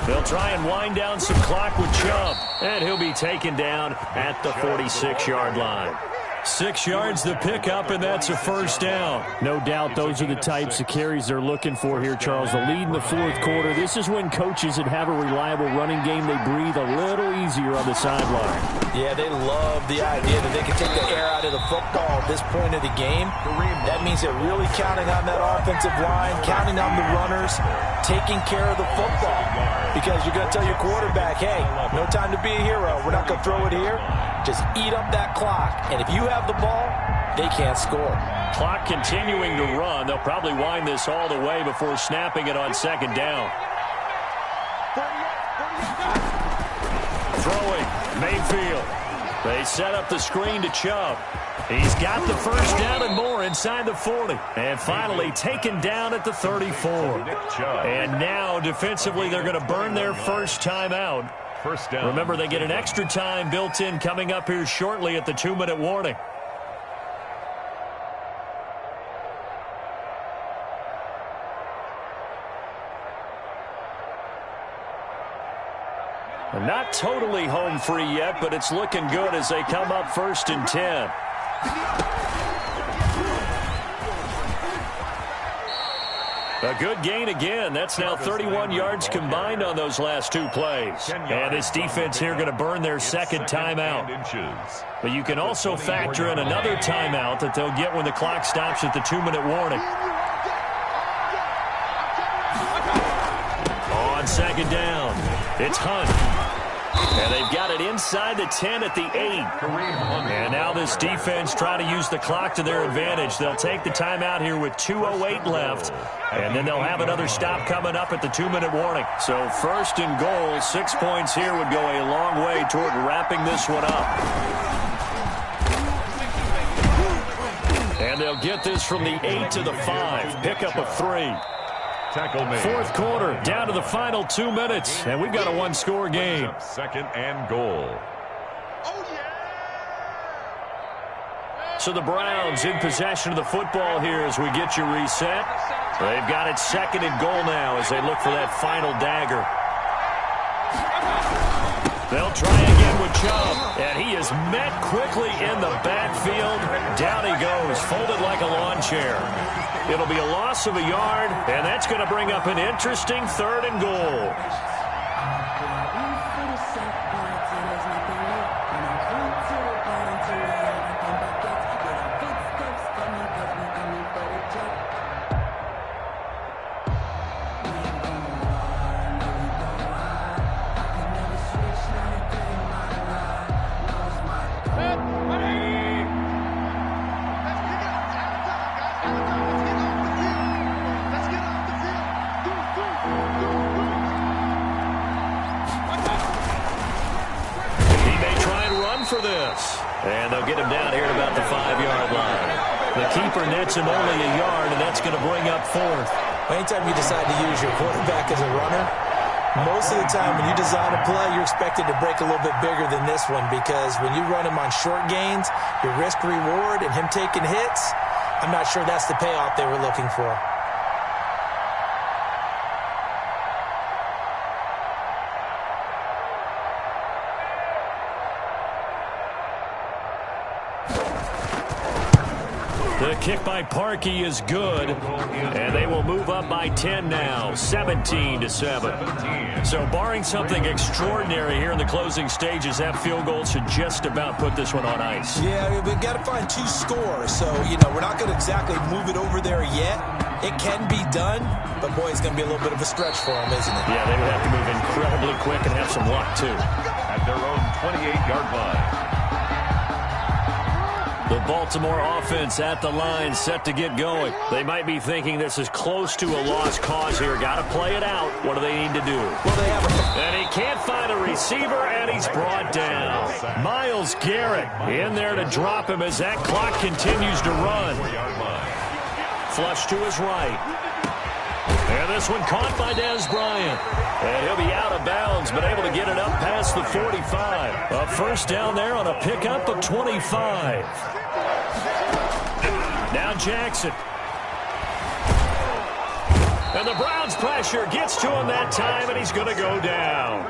They'll try and wind down some clock with Chubb, and he'll be taken down at the 46-yard line. 6 yards the pickup, and that's a first down. No doubt those are the types of carries they're looking for here, Charles. The lead in the 4th quarter. This is when coaches that have a reliable running game, they breathe a little easier on the sideline. Yeah, they love the idea that they can take the air out of the football at this point of the game. That means they're really counting on that offensive line, counting on the runners, taking care of the football. Because you're going to tell your quarterback, hey, no time to be a hero. We're not going to throw it here. Just eat up that clock. And if you have the ball, they can't score. Clock continuing to run. They'll probably wind this all the way before snapping it on 2nd down. Throwing, Mayfield. They set up the screen to Chubb. He's got the first down and more inside the 40. And finally taken down at the 34. And now defensively they're going to burn their first timeout. First down. Remember, they get an extra time built in coming up here shortly at the 2-minute warning. Not totally home free yet, but it's looking good as they come up 1st and 10. A good gain again. That's now 31 yards combined on those last 2 plays. And this defense here going to burn their 2nd timeout. But you can also factor in another timeout that they'll get when the clock stops at the 2-minute warning. On 2nd down, it's Hunt. And they've got it inside the 10 at the 8. And now this defense trying to use the clock to their advantage. They'll take the timeout here with 2:08 left. And then they'll have another stop coming up at the 2-minute warning. So 1st and goal, 6 points here would go a long way toward wrapping this one up. And they'll get this from the 8 to the 5. Pickup of 3. Tackle made. 4th quarter, down to the final 2 minutes, and we've got a 1-score game. 2nd and goal. So the Browns in possession of the football here as we get you reset. They've got it 2nd and goal now as they look for that final dagger. They'll try again with Chubb, and he is met quickly in the backfield. Down he goes, folded like a lawn chair. It'll be a loss of a yard, and that's going to bring up an interesting 3rd and goal. for this. And they'll get him down here at about the 5-yard line. The keeper nets him only a yard, and that's going to bring up 4th. Anytime you decide to use your quarterback as a runner, most of the time when you design a play, you're expected to break a little bit bigger than this one, because when you run him on short gains, your risk-reward and him taking hits, I'm not sure that's the payoff they were looking for. The kick by Parkey is good, and they will move up by 10 now, 17-7. So barring something extraordinary here in the closing stages, that field goal should just about put this one on ice. Yeah, we've got to find 2 scores, so, we're not going to exactly move it over there yet. It can be done, but, boy, it's going to be a little bit of a stretch for them, isn't it? Yeah, they would have to move incredibly quick and have some luck, too. At their own 28-yard line. The Baltimore offense at the line, set to get going. They might be thinking this is close to a lost cause here. Got to play it out. What do they need to do? Well, they have And he can't find a receiver, and he's brought down. Myles Garrett in there to drop him as that clock continues to run. Flush to his right. And this one caught by Dez Bryant. And he'll be out of bounds, but able to get it up past the 45. A first down there on a pickup of 25. Now Jackson. And the Browns pressure gets to him that time, and he's going to go down.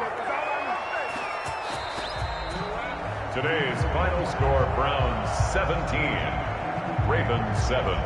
Today's final score, Browns 17, Ravens 7.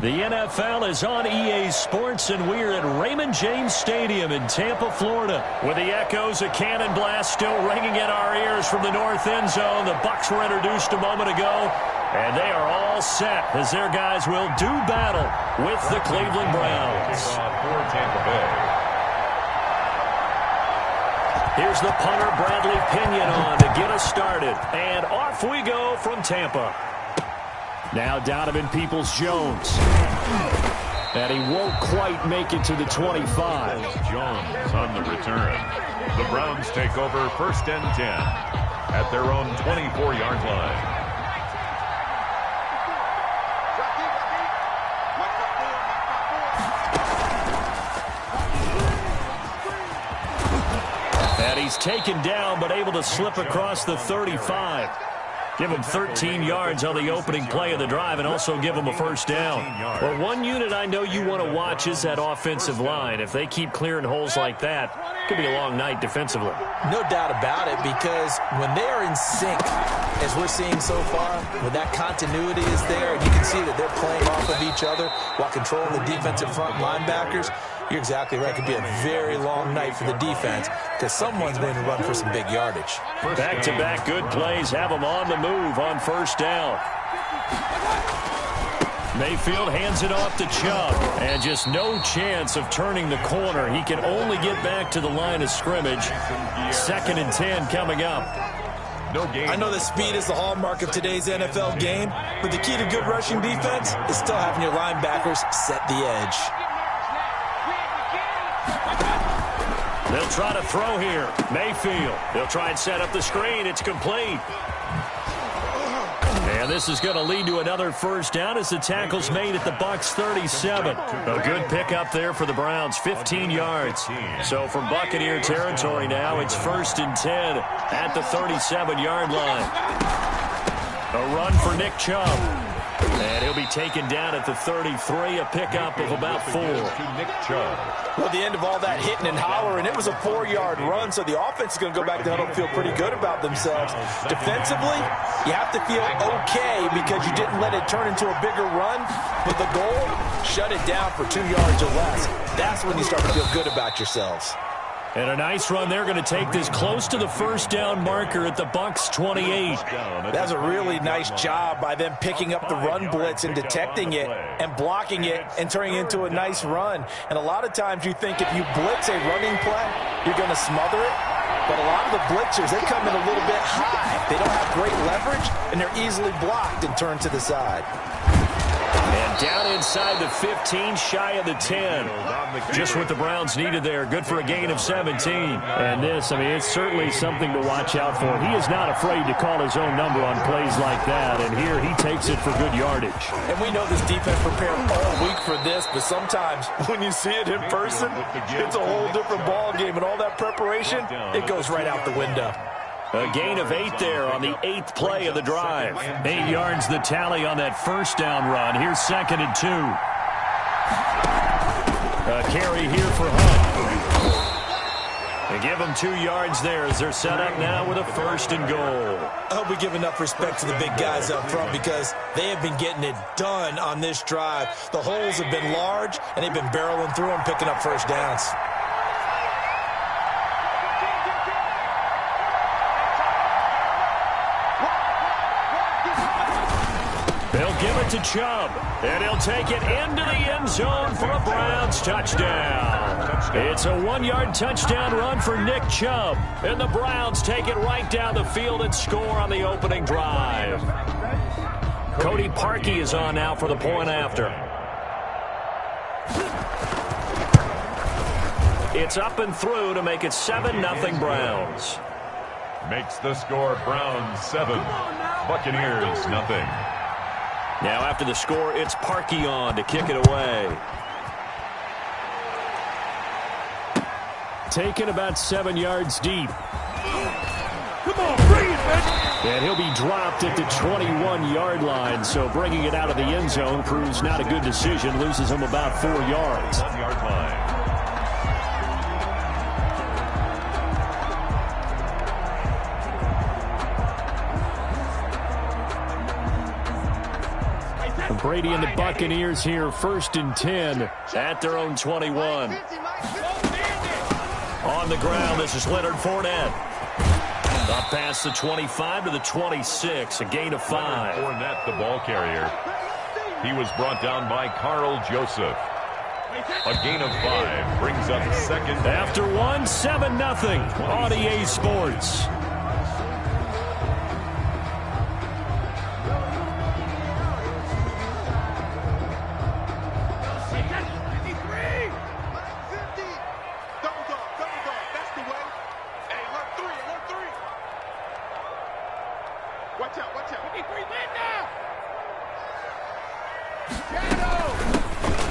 The NFL is on EA Sports, and we're at Raymond James Stadium in Tampa, Florida. With the echoes of cannon blast still ringing in our ears from the north end zone, the Bucs were introduced a moment ago, and they are all set as their guys will do battle with the Cleveland Browns. For Tampa Bay. Here's the punter, Bradley Pinion, on to get us started. And off we go from Tampa. Now Donovan Peoples-Jones. And he won't quite make it to the 25. Jones on the return. The Browns take over 1st and 10 at their own 24-yard line. And he's taken down but able to slip across the 35. Give him 13 yards on the opening play of the drive and also give him a first down. Well, one unit I know you want to watch is that offensive line. If they keep clearing holes like that, it could be a long night defensively. No doubt about it, because when they are in sync, as we're seeing so far, when that continuity is there, and you can see that they're playing off of each other while controlling the defensive front linebackers, you're exactly right. It could be a very long night for the defense because someone's going to run for some big yardage. Back-to-back good plays have them on the move on first down. Mayfield hands it off to Chubb, and just no chance of turning the corner. He can only get back to the line of scrimmage. 2nd and 10 coming up. No game. I know that speed is the hallmark of today's NFL game, but the key to good rushing defense is still having your linebackers set the edge. They'll try to throw here. Mayfield. They'll try and set up the screen. It's complete. And this is going to lead to another first down as the tackle's made at the Bucs 37. A good pickup there for the Browns, 15 yards. So from Buccaneer territory now, it's 1st and 10 at the 37-yard line. A run for Nick Chubb. And he'll be taken down at the 33, a pickup of about 4. Nick Chubb. Well, at the end of all that hitting and hollering, it was a 4-yard run, so the offense is going to go back to huddle and feel pretty good about themselves. Defensively, you have to feel okay because you didn't let it turn into a bigger run, but the goal, shut it down for 2 yards or less. That's when you start to feel good about yourselves. And a nice run there, going to take this close to the first down marker at the Bucs 28. That's a really nice job by them picking up the run blitz and detecting it and blocking it and turning it into a nice run. And a lot of times you think if you blitz a running play, you're going to smother it. But a lot of the blitzers, they come in a little bit high. They don't have great leverage, and they're easily blocked and turned to the side. And down inside the 15, shy of the 10. Just what the Browns needed there. Good for a gain of 17. And this, I mean, it's certainly something to watch out for. He is not afraid to call his own number on plays like that. And here he takes it for good yardage. And we know this defense prepared all week for this, but sometimes when you see it in person, it's a whole different ball game. And all that preparation, it goes right out the window. A gain of 8 there on the 8th play of the drive. 8 yards the tally on that first down run. Here's 2nd and 2. A carry here for Hunt. They give them 2 yards there as they're set up now with a 1st and goal. I hope we give enough respect to the big guys up front because they have been getting it done on this drive. The holes have been large, and they've been barreling through them, picking up first downs. They'll give it to Chubb, and he'll take it into the end zone for a Browns touchdown. It's a 1-yard touchdown run for Nick Chubb, and the Browns take it right down the field and score on the opening drive. Cody Parkey is on now for the point after. It's up and through to make it 7-0 Browns. Makes the score Browns 7, Buccaneers nothing. Now after the score, it's Parkey on to kick it away. Taken about 7 yards deep. Come on, bring it, man. And he'll be dropped at the 21-yard line, so bringing it out of the end zone proves not a good decision. Loses him about 4 yards. 1-yard line. Brady and the Buccaneers here, 1st and 10 at their own 21. On the ground, this is Leonard Fournette. Up past the 25 to the 26, a gain of 5. Fournette, the ball carrier. He was brought down by Carl Joseph. A gain of 5 brings up 2nd. After 1, 7-0 on EA Sports.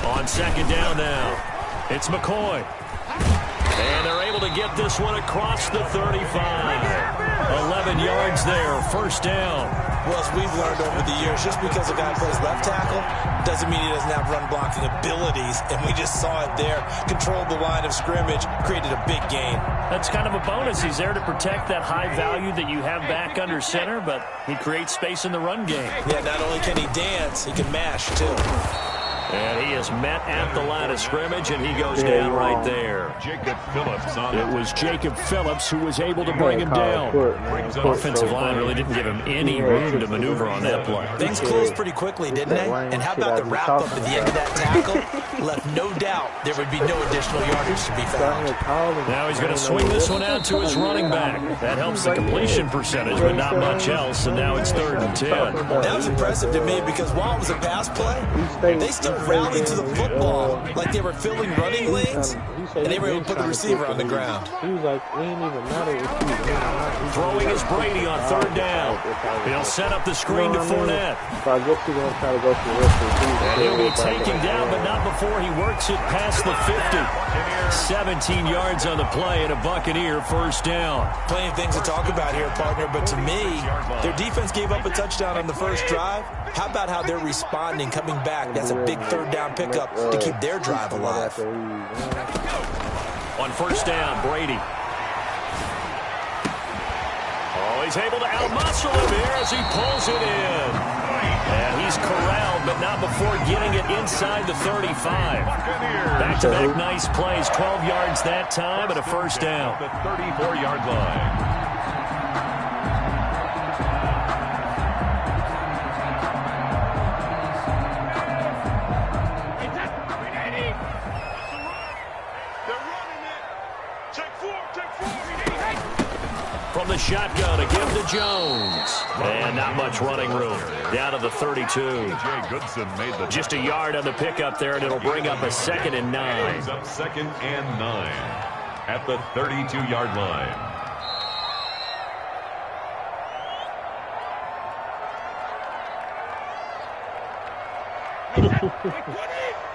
On 2nd down now, it's McCoy. And they're able to get this one across the 35. 11 yards there, 1st down. Well, as we've learned over the years, just because a guy plays left tackle doesn't mean he doesn't have run blocking abilities. And we just saw it there. Controlled the line of scrimmage, created a big gain. That's kind of a bonus. He's there to protect that high value that you have back under center, but he creates space in the run game. Yeah, not only can he dance, he can mash, too. And he is met at the line of scrimmage, and he goes down right there. Jacob Phillips on it was Jacob Phillips who was able to bring him down. Offensive line really didn't give him any room to maneuver on that play. Things closed pretty quickly, didn't they? And how about the wrap-up at the end of that tackle? Left no doubt there would be no additional yardage to be found. Now he's going to swing this one out to his running back. That helps the completion percentage, but not much else, and now it's 3rd and 10. That was impressive to me because while it was a pass play, they still rallied to the football like they were filling running lanes, and they were able to put the receiver on the ground. He was like, it ain't even matter what you do. Throwing is Brady on 3rd down. He'll set up the screen to Fournette. So I guess he's going to try to go for the rest of the season. And he'll be taken down, but not before he works it past the 50. 17 yards on the play and a Buccaneer 1st down. Plenty of things to talk about here, partner, but to me, their defense gave up a touchdown on the first drive. How about how they're responding, coming back? That's a big 3rd down pickup to keep their drive alive. On 1st down, Brady. Oh, he's able to outmuscle him here as he pulls it in. And he's corralled, but not before getting it inside the 35. Back-to-back nice plays, 12 yards that time and a 1st down. The 34-yard line. From the shotgun, a give to Jones. And not much running room. Down to the 32. Jay Goodson made the just a yard on the pickup there, and it'll bring up a 2nd and 9. Brings up 2nd and 9 at the 32-yard line.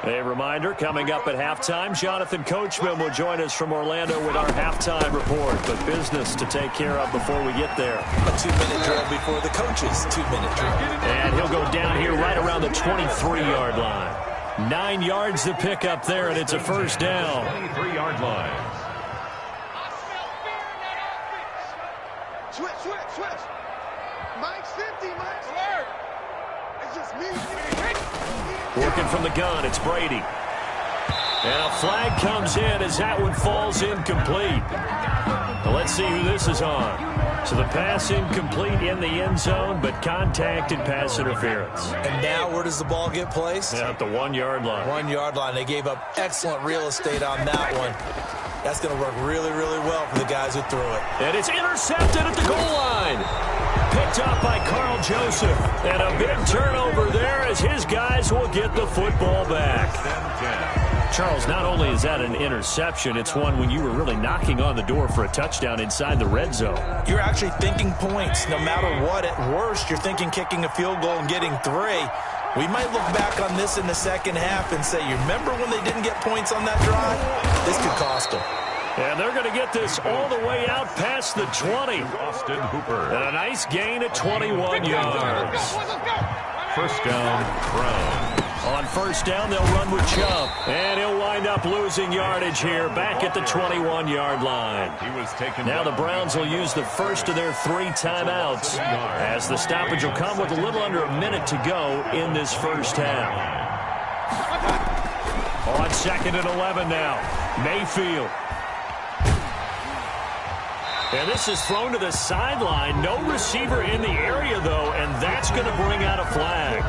A reminder, coming up at halftime, Jonathan Coachman will join us from Orlando with our halftime report. But business to take care of before we get there. A 2-minute drill before the coaches' 2-minute drill. And he'll go down here right around the 23-yard line. 9 yards to pick up there, and it's a 1st down. 23-yard line. Switch. Mike's 50, Mike's alert. It's just me. Working from the gun, it's Brady. And a flag comes in as that one falls incomplete. Now let's see who this is on. So the pass incomplete in the end zone, but contact and pass interference. And now where does the ball get placed? At the 1-yard line. 1-yard line. They gave up excellent real estate on that one. That's going to work really, really well for the guys who threw it. And it's intercepted at the goal line. Picked up by Carl Joseph. And a big turnover there as his guys will get the football back. Charles, not only is that an interception, it's one when you were really knocking on the door for a touchdown inside the red zone. You're actually thinking points no matter what. At worst, you're thinking kicking a field goal and getting 3. We might look back on this in the second half and say, you remember when they didn't get points on that drive? This could cost them. And they're going to get this all the way out past the 20. Austin Hooper. And a nice gain at 21 yards. 1st down, Brown. On first down, they'll run with Chubb. And he'll wind up losing yardage here back at the 21-yard line. Now the Browns will use the first of their 3 timeouts as the stoppage will come with a little under a minute to go in this first half. On 2nd and 11 now, Mayfield. And this is thrown to the sideline. No receiver in the area, though, and that's going to bring out a flag.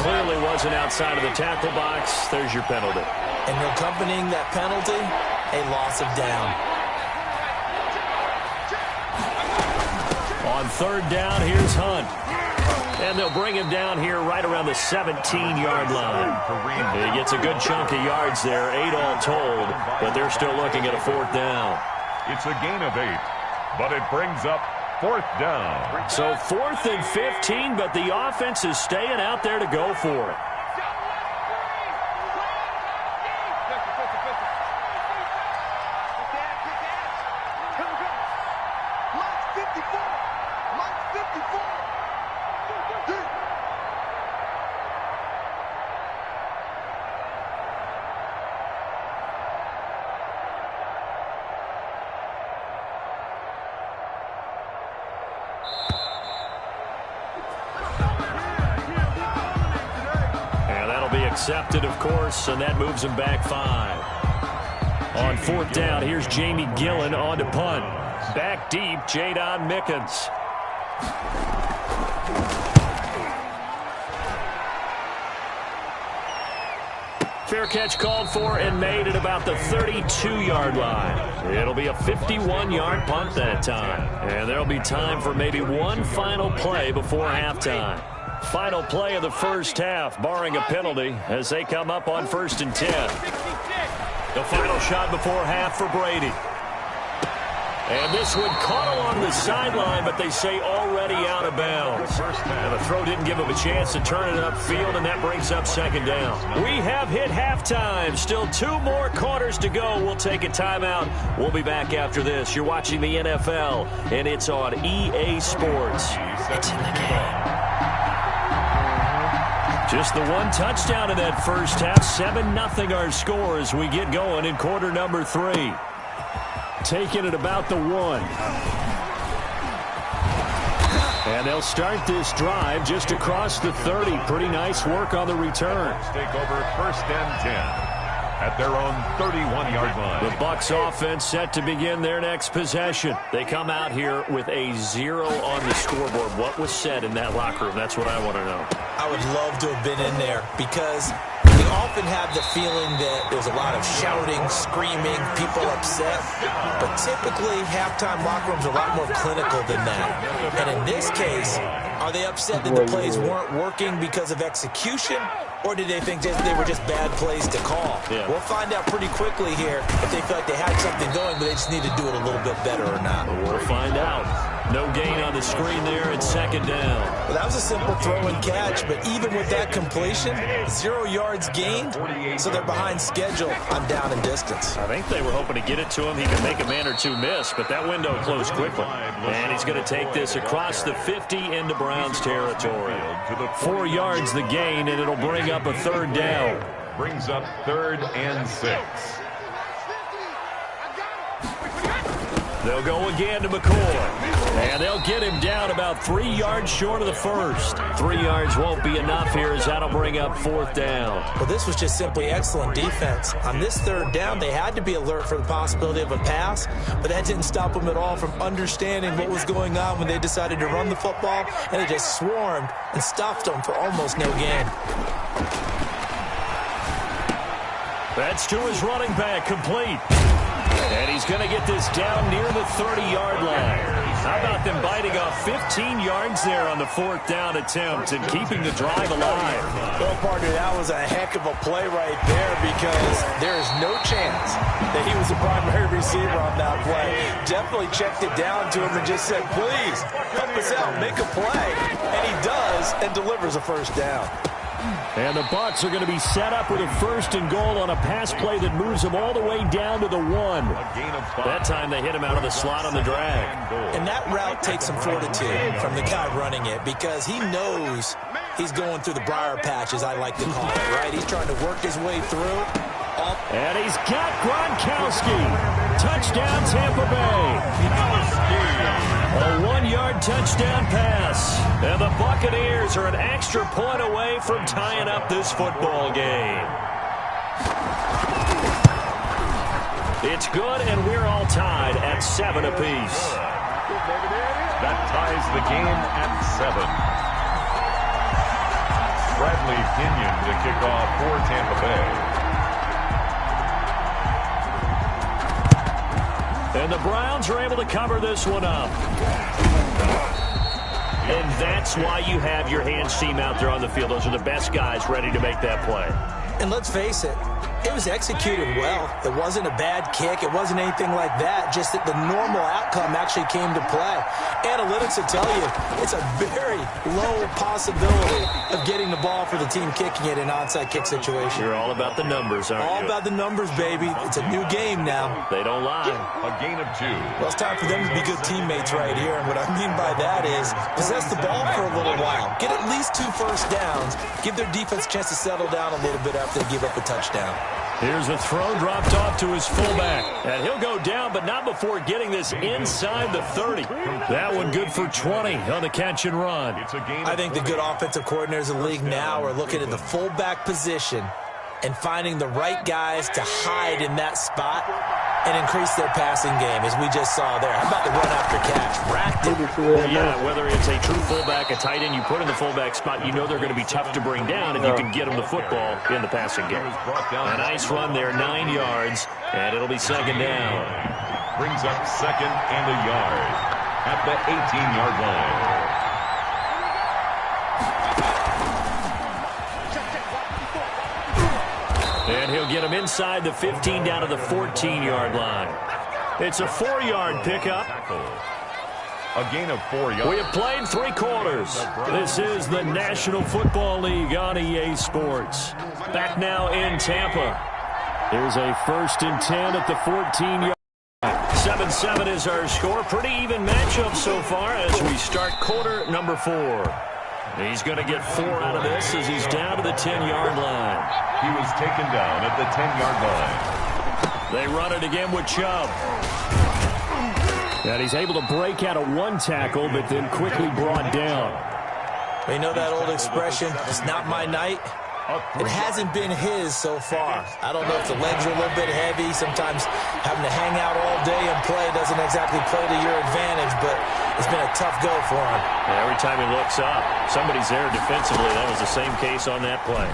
Clearly wasn't outside of the tackle box. There's your penalty. And accompanying that penalty, a loss of down. On 3rd down, here's Hunt. And they'll bring him down here right around the 17-yard line. He gets a good chunk of yards there, 8 all told, but they're still looking at a 4th down. It's a gain of 8. But it brings up 4th down. So 4th and 15, but the offense is staying out there to go for it. Accepted, of course, and that moves him back 5. On 4th down, here's Jamie Gillen on to punt. Back deep, Jadon Mickens. Fair catch called for and made at about the 32-yard line. It'll be a 51-yard punt that time. And there'll be time for maybe one final play before halftime. Final play of the first half, barring a penalty, as they come up on 1st and 10. The final shot before half for Brady. And this one caught along the sideline, but they say already out of bounds. And the throw didn't give him a chance to turn it upfield, and that brings up 2nd down. We have hit halftime. Still 2 more quarters to go. We'll take a timeout. We'll be back after this. You're watching the NFL, and it's on EA Sports. It's in the game. Just the 1 touchdown in that first half. 7-0 our score as we get going in quarter number 3. Taking it about the 1. And they'll start this drive just across the 30. Pretty nice work on the return. Take over 1st and 10 at their own 31-yard line. The Bucs offense set to begin their next possession. They come out here with a 0 on the scoreboard. What was said in that locker room? That's what I want to know. I would love to have been in there because we often have the feeling that there's a lot of shouting, screaming, people upset. But typically, halftime locker rooms are a lot more clinical than that. And in this case, are they upset that the plays weren't working because of execution? Or did they think they were just bad plays to call? Yeah. We'll find out pretty quickly here if they feel like they had something going, but they just need to do it a little bit better or not. We'll find out. No gain on the screen there at 2nd down. Well, that was a simple throw and catch, but even with that completion, 0 yards gained, so they're behind schedule on down and distance. I think they were hoping to get it to him. He could make a man or 2 miss, but that window closed quickly. And he's going to take this across the 50 into Browns territory. 4 yards the gain, and it'll bring up a 3rd down. Brings up 3rd and 6. They'll go again to McCoy. And they'll get him down about 3 yards short of the first. 3 yards won't be enough here as that'll bring up 4th down. Well, this was just simply excellent defense. On this 3rd down, they had to be alert for the possibility of a pass, but that didn't stop them at all from understanding what was going on when they decided to run the football, and they just swarmed and stuffed them for almost no gain. That's to his running back, complete. And he's going to get this down near the 30-yard line. How about them biting off 15 yards there on the 4th down attempt and keeping the drive alive? Well, partner, that was a heck of a play right there because there is no chance that he was the primary receiver on that play. Definitely checked it down to him and just said, please, help us out, make a play. And he does and delivers a 1st down. And the Bucs are going to be set up with a 1st and goal on a pass play that moves them all the way down to the 1. That time they hit him out of the slot on the drag. And that route takes some fortitude from the guy running it because he knows He's going through the briar patch, as I like to call it, right? He's trying to work his way through. And he's got Gronkowski. Touchdown, Tampa Bay. A 1-yard touchdown pass. And the Buccaneers are an extra point away from tying up this football game. It's good, and we're all tied at 7 apiece. That ties the game at 7. Bradley Pinion to kick off for Tampa Bay. And the Browns are able to cover this one up. And that's why you have your hands team out there on the field. Those are the best guys ready to make that play. And let's face it, it was executed well. It wasn't a bad kick. It wasn't anything like that. Just that the normal outcome actually came to play. Analytics will tell you it's a very low possibility of getting the ball for the team kicking it in an onside kick situation. You're all about the numbers, aren't you? All about the numbers, baby. It's a new game now. They don't lie. A gain of 2. Well, it's time for them to be good teammates right here. And what I mean by that is possess the ball for a little while. Get at least 2 first downs. Give their defense a chance to settle down a little bit after they give up a touchdown. Here's a throw dropped off to his fullback. And he'll go down, but not before getting this inside the 30. That one good for 20 on the catch and run. I think the good offensive coordinators in the league now are looking at the fullback position and finding the right guys to hide in that spot and increase their passing game, as we just saw there. How about the run after catch? Racked it. Yeah, whether it's a true fullback, a tight end you put in the fullback spot, you know they're going to be tough to bring down if you can get them the football in the passing game. A nice run there, 9 yards, and it'll be second down. Brings up second and a yard at the 18-yard line. And he'll get him inside the 15 down to the 14-yard line. It's a 4-yard pickup. A gain of 4 yards. We have played 3 quarters. This is the National Football League on EA Sports. Back now in Tampa. Here's a 1st and 10 at the 14-yard line. 7-7 is our score. Pretty even matchup so far as we start quarter number 4. He's going to get 4 out of this as he's down to the 10-yard line. He was taken down at the 10-yard line. They run it again with Chubb. And he's able to break out of 1 tackle, but then quickly brought down. You know that old expression, it's not my night? It hasn't been his so far. I don't know if the legs are a little bit heavy. Sometimes having to hang out all day and play doesn't exactly play to your advantage, but it's been a tough go for him. Every time he looks up, somebody's there defensively. That was the same case on that play.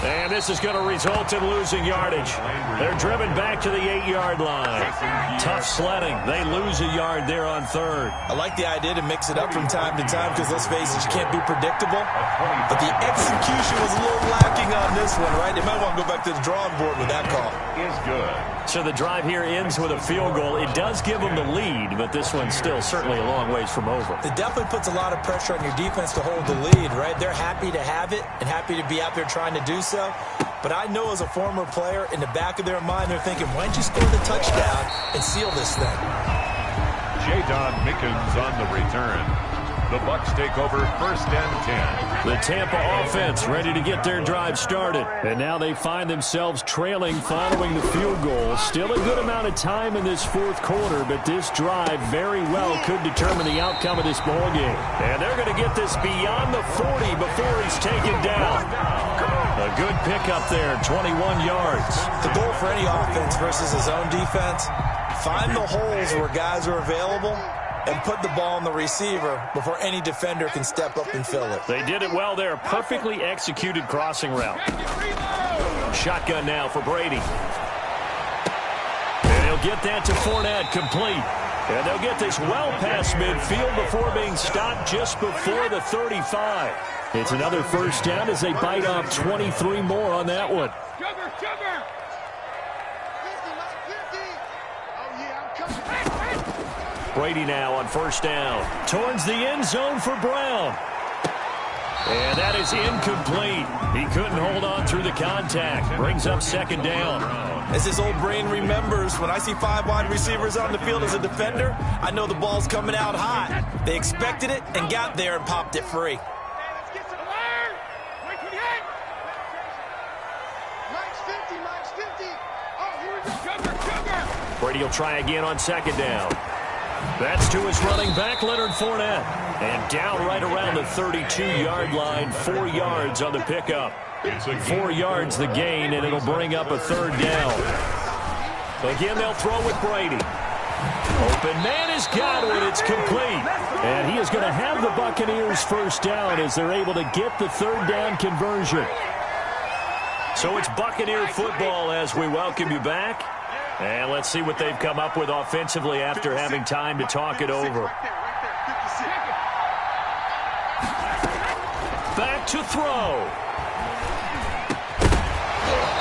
And this is going to result in losing yardage. They're driven back to the 8-yard line. Tough sledding. They lose a yard there on 3rd. I like the idea to mix it up from time to time because, let's face it, you can't be predictable. But the execution was a little lacking on this one, right? They might want to go back to the drawing board with that call. Is good. So the drive here ends with a field goal. It does give them the lead, but this one's still certainly a long ways from over. It definitely puts a lot of pressure on your defense to hold the lead, right? They're happy to have it and happy to be out there trying to do so. But I know as a former player, in the back of their mind, they're thinking, why don't you score the touchdown and seal this thing? J-Don Mickens on the return. The Bucs take over 1st and 10. The Tampa offense ready to get their drive started. And now they find themselves trailing following the field goal. Still a good amount of time in this 4th quarter, but this drive very well could determine the outcome of this ball game. And they're going to get this beyond the 40 before he's taken down. A good pickup there, 21 yards. The goal for any offense versus his own defense, find the holes where guys are available and put the ball on the receiver before any defender can step up and fill it. They did it well there. Perfectly executed crossing route. Shotgun now for Brady. And he'll get that to Fournette, complete. And they'll get this well past midfield before being stopped just before the 35. It's another 1st down as they bite off 23 more on that one. Brady now on 1st down. Towards the end zone for Brown. And that is incomplete. He couldn't hold on through the contact. Brings up 2nd down. As his old brain remembers, when I see 5 wide receivers on the field as a defender, I know the ball's coming out hot. They expected it and got there and popped it free. Brady will try again on second down. That's to his running back, Leonard Fournette. And down right around the 32-yard line, 4 yards on the pickup. 4 yards the gain, and it'll bring up a third down. Again, they'll throw with Brady. Open man is Godwin. It's complete. And he is going to have the Buccaneers first down as they're able to get the third down conversion. So it's Buccaneer football as we welcome you back. And let's see what they've come up with offensively after having time to talk it over. Back to throw.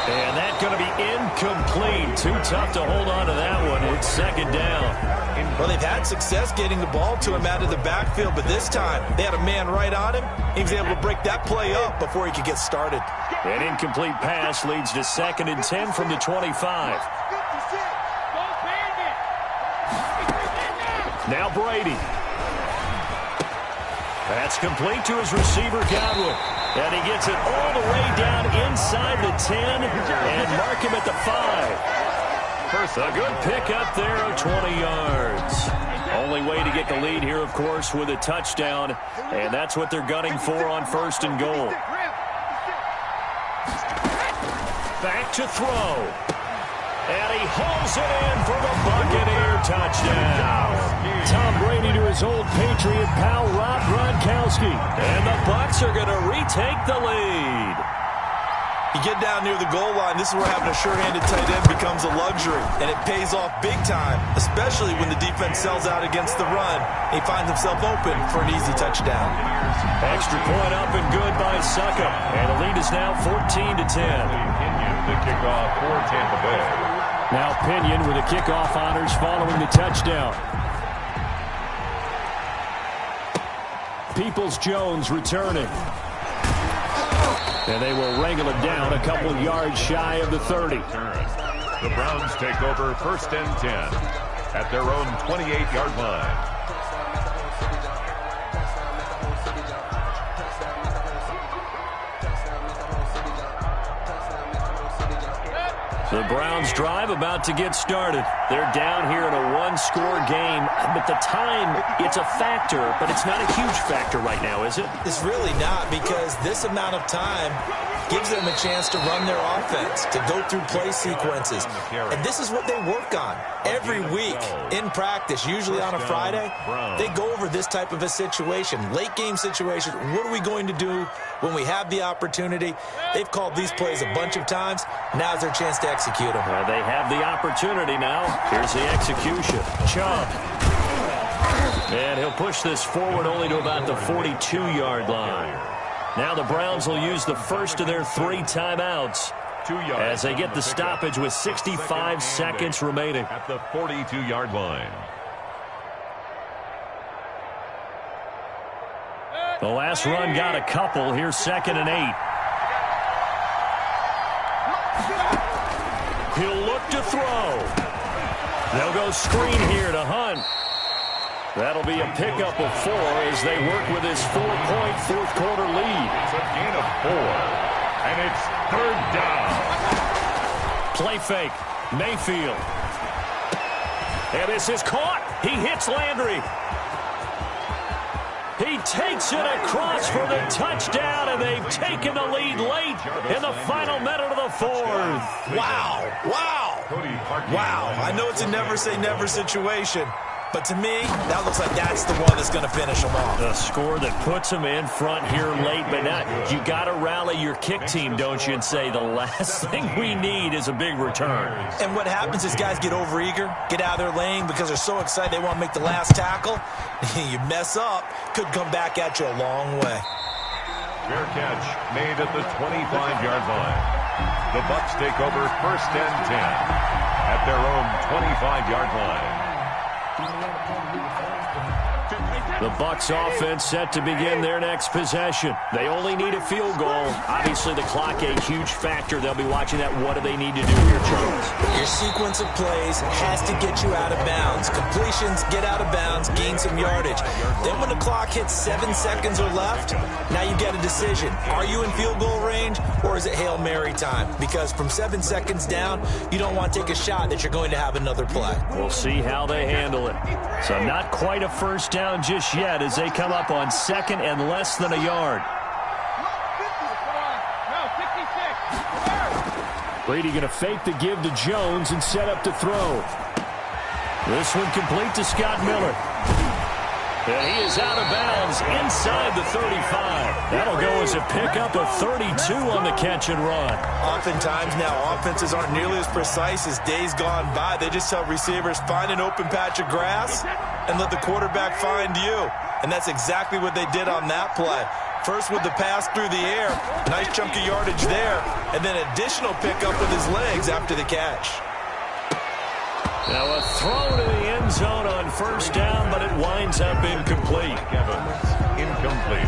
And that's going to be incomplete. Too tough to hold on to that one. It's second down. Well, they've had success getting the ball to him out of the backfield, but this time they had a man right on him. He was able to break that play up before he could get started. An incomplete pass leads to 2nd and 10 from the 25. Now Brady. That's complete to his receiver, Godwin. And he gets it all the way down inside the 10 and mark him at the 5. First, a good pickup there of 20 yards. Only way to get the lead here, of course, with a touchdown. And that's what they're gunning for on 1st and goal. Back to throw. And he hauls it in for the Buccaneer touchdown. Tom Brady to his old Patriot pal, Rob Gronkowski. And the Bucs are going to retake the lead. You get down near the goal line, this is where having a sure-handed tight end becomes a luxury. And it pays off big time, especially when the defense sells out against the run. He finds himself open for an easy touchdown. Extra point up and good by Suckup. And the lead is now 14-10. The kickoff for Tampa Bay. Now Pinion with the kickoff honors following the touchdown. Peoples-Jones returning. And they will wrangle it down a couple yards shy of the 30. The Browns take over 1st and 10 at their own 28-yard line. The Browns drive about to get started. They're down here in a one-score game, but the time, it's a factor, but it's not a huge factor right now, is it? It's really not, because this amount of time gives them a chance to run their offense, to go through play sequences. And this is what they work on every week in practice, usually on a Friday. They go over this type of a situation, late game situation. What are we going to do when we have the opportunity? They've called these plays a bunch of times. Now's their chance to execute them. They have the opportunity now. Here's the execution. Chubb. And he'll push this forward only to about the 42-yard line. Now the Browns will use the first of their 3 timeouts as they get the stoppage with 65 seconds remaining. At the 42-yard line. The last run got a couple. Here's 2nd and 8. He'll look to throw. They'll go screen here to Hunt. That'll be a pickup of 4 as they work with his 4-point fourth-quarter lead. It's a gain of 4, and it's 3rd down. Play fake. Mayfield. And this is caught. He hits Landry. He takes it across for the touchdown, and they've taken the lead late in the final minute of the 4th. Wow. Wow. Wow. I know it's a never-say-never situation, but to me, that looks like that's the one that's going to finish them off. The score that puts them in front here late, but now you got to rally your kick team, don't you, and say the last thing we need is a big return. And what happens is guys get overeager, get out of their lane because they're so excited they want to make the last tackle. You mess up, could come back at you a long way. Fair catch made at the 25-yard line. The Bucs take over 1st and 10 at their own 25-yard line. The Bucs offense set to begin their next possession. They only need a field goal. Obviously, the clock a huge factor. They'll be watching that. What do they need to do here, Charles? Your sequence of plays has to get you out of bounds. Completions, get out of bounds, gain some yardage. Then when the clock hits 7 seconds or left, now you get a decision. Are you in field goal range or is it Hail Mary time? Because from 7 seconds down, you don't want to take a shot that you're going to have another play. We'll see how they handle it. So not quite a first down just yet as they come up on second and less than a yard. Brady going to fake the give to Jones and set up to throw. This one complete to Scott Miller. And he is out of bounds inside the 35. That'll go as a pickup of 32 on the catch and run. Oftentimes now offenses aren't nearly as precise as days gone by. They just tell receivers, find an open patch of grass and let the quarterback find you. And that's exactly what they did on that play. First with the pass through the air, nice chunk of yardage there, and then additional pickup with his legs after the catch. Now a throw to the end zone on first down, but it winds up incomplete. Evans, incomplete.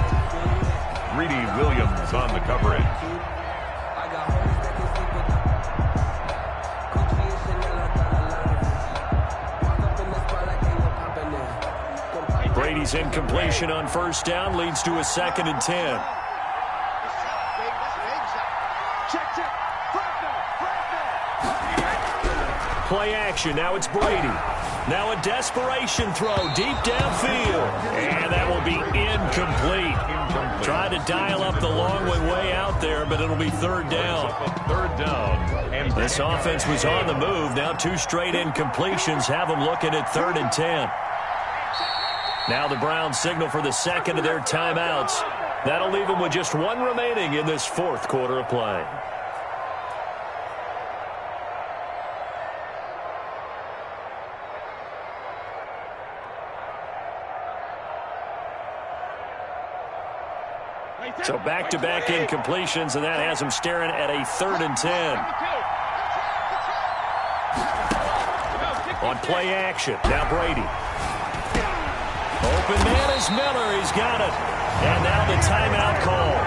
Greedy Williams on the coverage. Brady's incompletion on first down leads to a 2nd and 10. Play action. Now it's Brady. Now a desperation throw deep downfield. And that will be incomplete. Tried to dial up the long one way out there, but it'll be 3rd down. 3rd down. And this offense was on the move. Now 2 straight incompletions have them looking at 3rd and 10. Now the Browns signal for the second of their timeouts. That'll leave them with just 1 remaining in this 4th quarter of play. So back-to-back incompletions, and that has them staring at a 3rd and 10. On play action, now Brady. Open man is Miller. He's got it. And now the timeout call.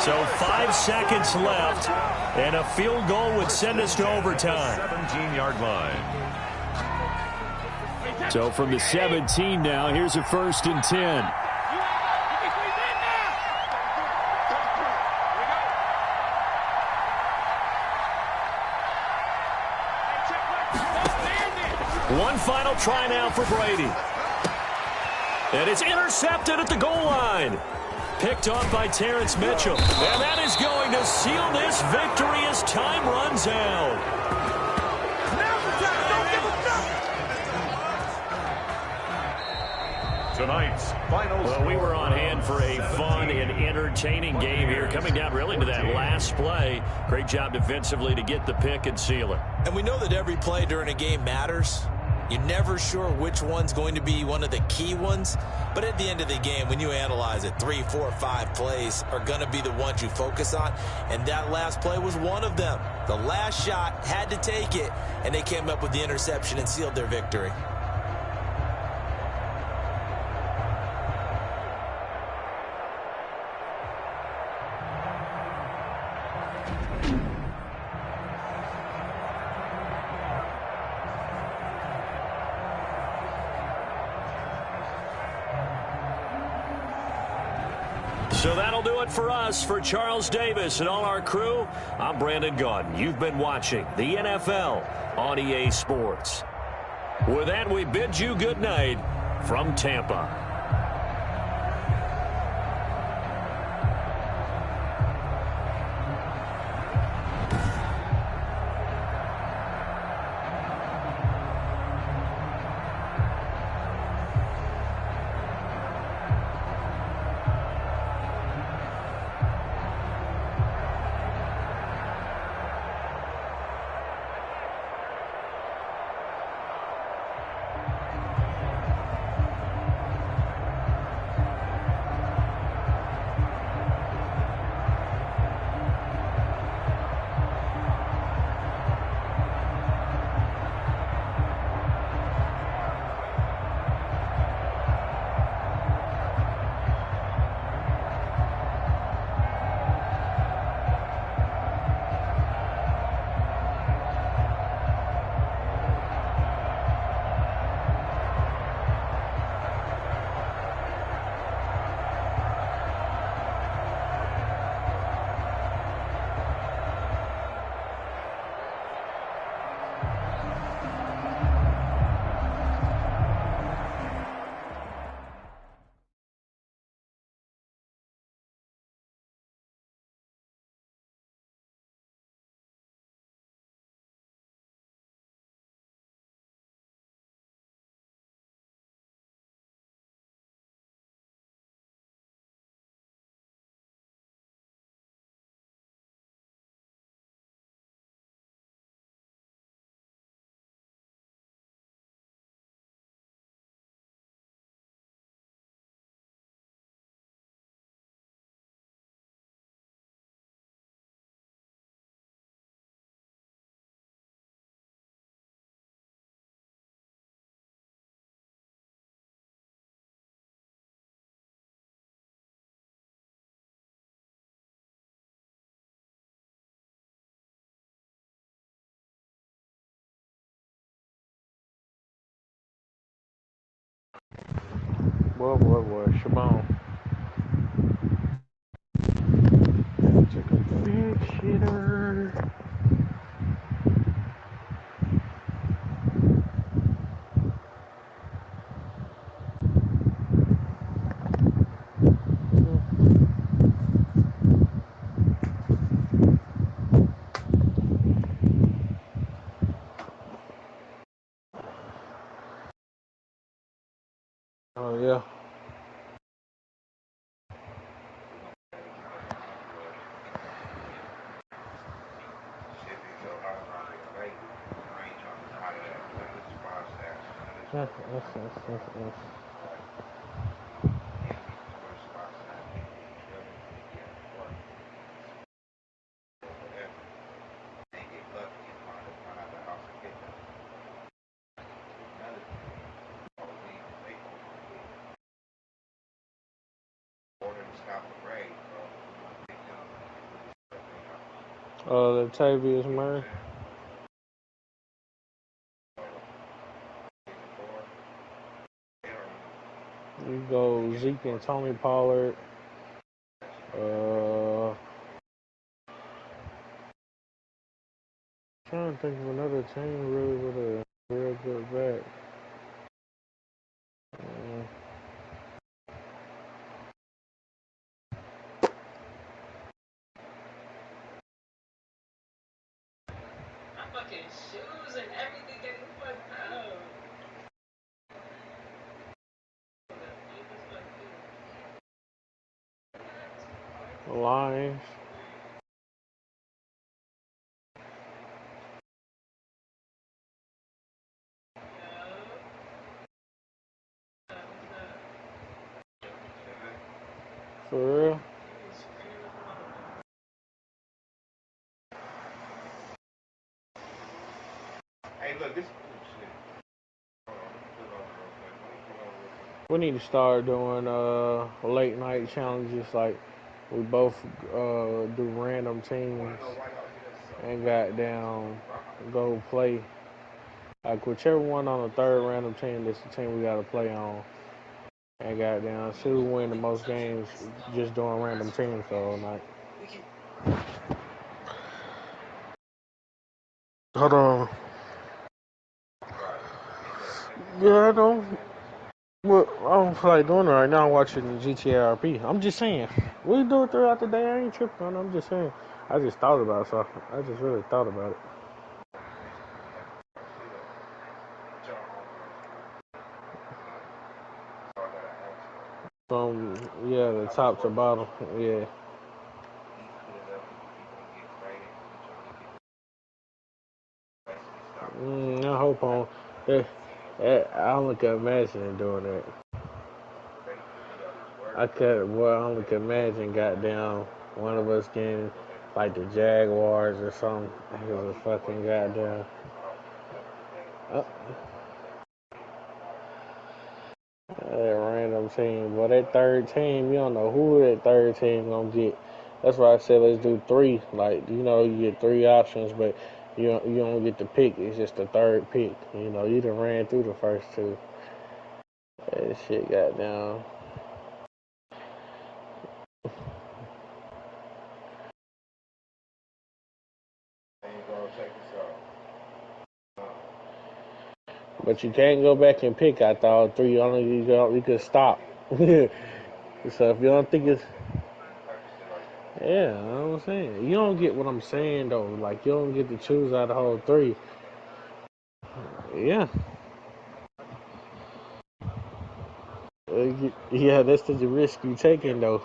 So 5 seconds left, and a field goal would send us to overtime. 17-yard line. So from the 17 now, here's a 1st and 10. One final try now for Brady. And it's intercepted at the goal line. Picked off by Terrence Mitchell. And that is going to seal this victory as time runs out. Tonight's final. Well, we were on hand for a fun and entertaining game here. Coming down really to that last play. Great job defensively to get the pick and seal it. And we know that every play during a game matters. You're never sure which one's going to be one of the key ones. But at the end of the game, when you analyze it, 3, 4, 5 plays are going to be the ones you focus on. And that last play was one of them. The last shot had to take it, and they came up with the interception and sealed their victory. So that'll do it for us. For Charles Davis and all our crew, I'm Brandon Gaudin. You've been watching the NFL on EA Sports. With that, we bid you good night from Tampa. Shabon. Took a big shitter. Oh, yeah. Latavius Murray. You go Zeke and Tony Pollard. Trying to think of another team really with a real good back. Lions. For real? Hey, look, this We need to start doing late night challenges like we both do random teams and got down go play. Like whichever one on the third random team, that's the team we gotta play on. And got down see who win the most games just doing random teams all night. Hold on. Yeah, I don't. Well, I don't feel like doing it right now. I'm watching GTA RP. I'm just saying. We do it throughout the day. I ain't tripping on it. I'm just saying. I just thought about it, so I just really thought about it. From, yeah, the top to bottom. Yeah. I hope on. I only can imagine doing that. I only can imagine goddamn one of us getting like the Jaguars or something. It was a fucking goddamn. That random team. But that third team, you don't know who that third team gonna get. That's why I said let's do three. Like, you get three options, but you don't get the pick. It's just the third pick. You done ran through the first two. That shit got down. But you can't go back and pick. I thought three only you could stop. So if you don't think it's yeah, I know what I'm saying. You don't get what I'm saying though. Like you don't get to choose out of the whole three. Yeah. Yeah, that's the risk you taking though.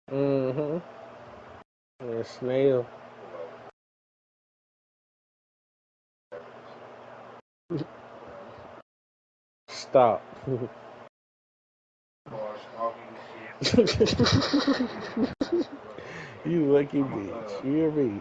Mm-hmm. Yeah, snail. Stop. You lucky bitch. You hear me?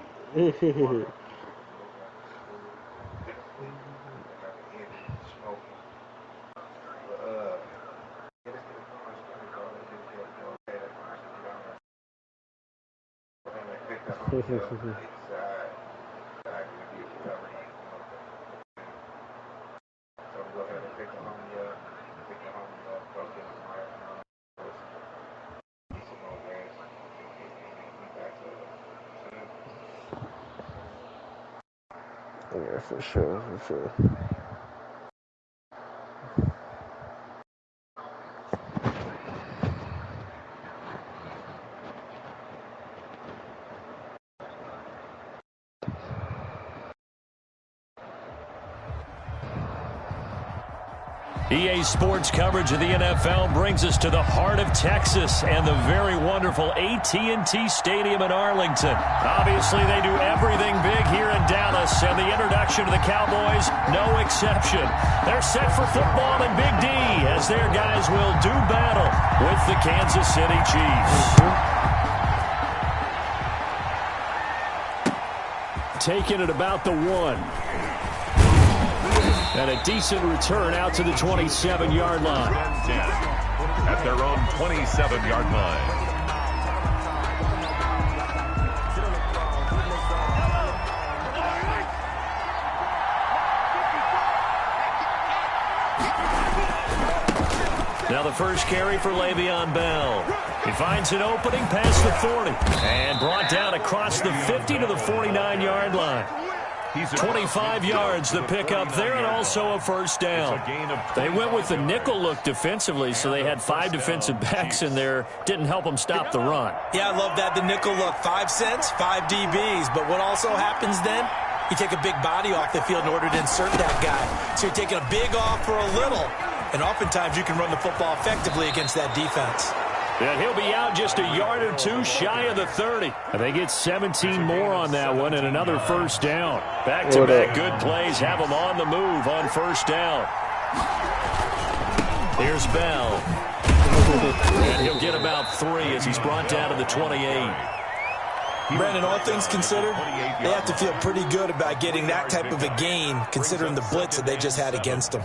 Yeah, for sure, for sure. EA Sports coverage of the NFL brings us to the heart of Texas and the very wonderful AT&T Stadium in Arlington. Obviously, they do everything big here in Dallas, and the introduction to the Cowboys, no exception. They're set for football in Big D as their guys will do battle with the Kansas City Chiefs. Taking it about the 1. And a decent return out to the 27-yard line. At their own 27-yard line. Now the first carry for Le'Veon Bell. He finds an opening past the 40. And brought down across the 50 to the 49-yard line. 25 yards the pickup there, and also a first down. They went with the nickel look defensively, so they had 5 defensive backs in there. Didn't help them stop the run. Yeah, I love that, the nickel look. 5 cents, 5 DBs. But what also happens then? You take a big body off the field in order to insert that guy. So you're taking a big off for a little. And oftentimes you can run the football effectively against that defense. And he'll be out just a yard or 2 shy of the 30. And they get 17 more on that one and another first down. Back-to-back good plays have them on the move on first down. Here's Bell. And he'll get about 3 as he's brought down to the 28. Brandon, all things considered, they have to feel pretty good about getting that type of a gain considering the blitz that they just had against them.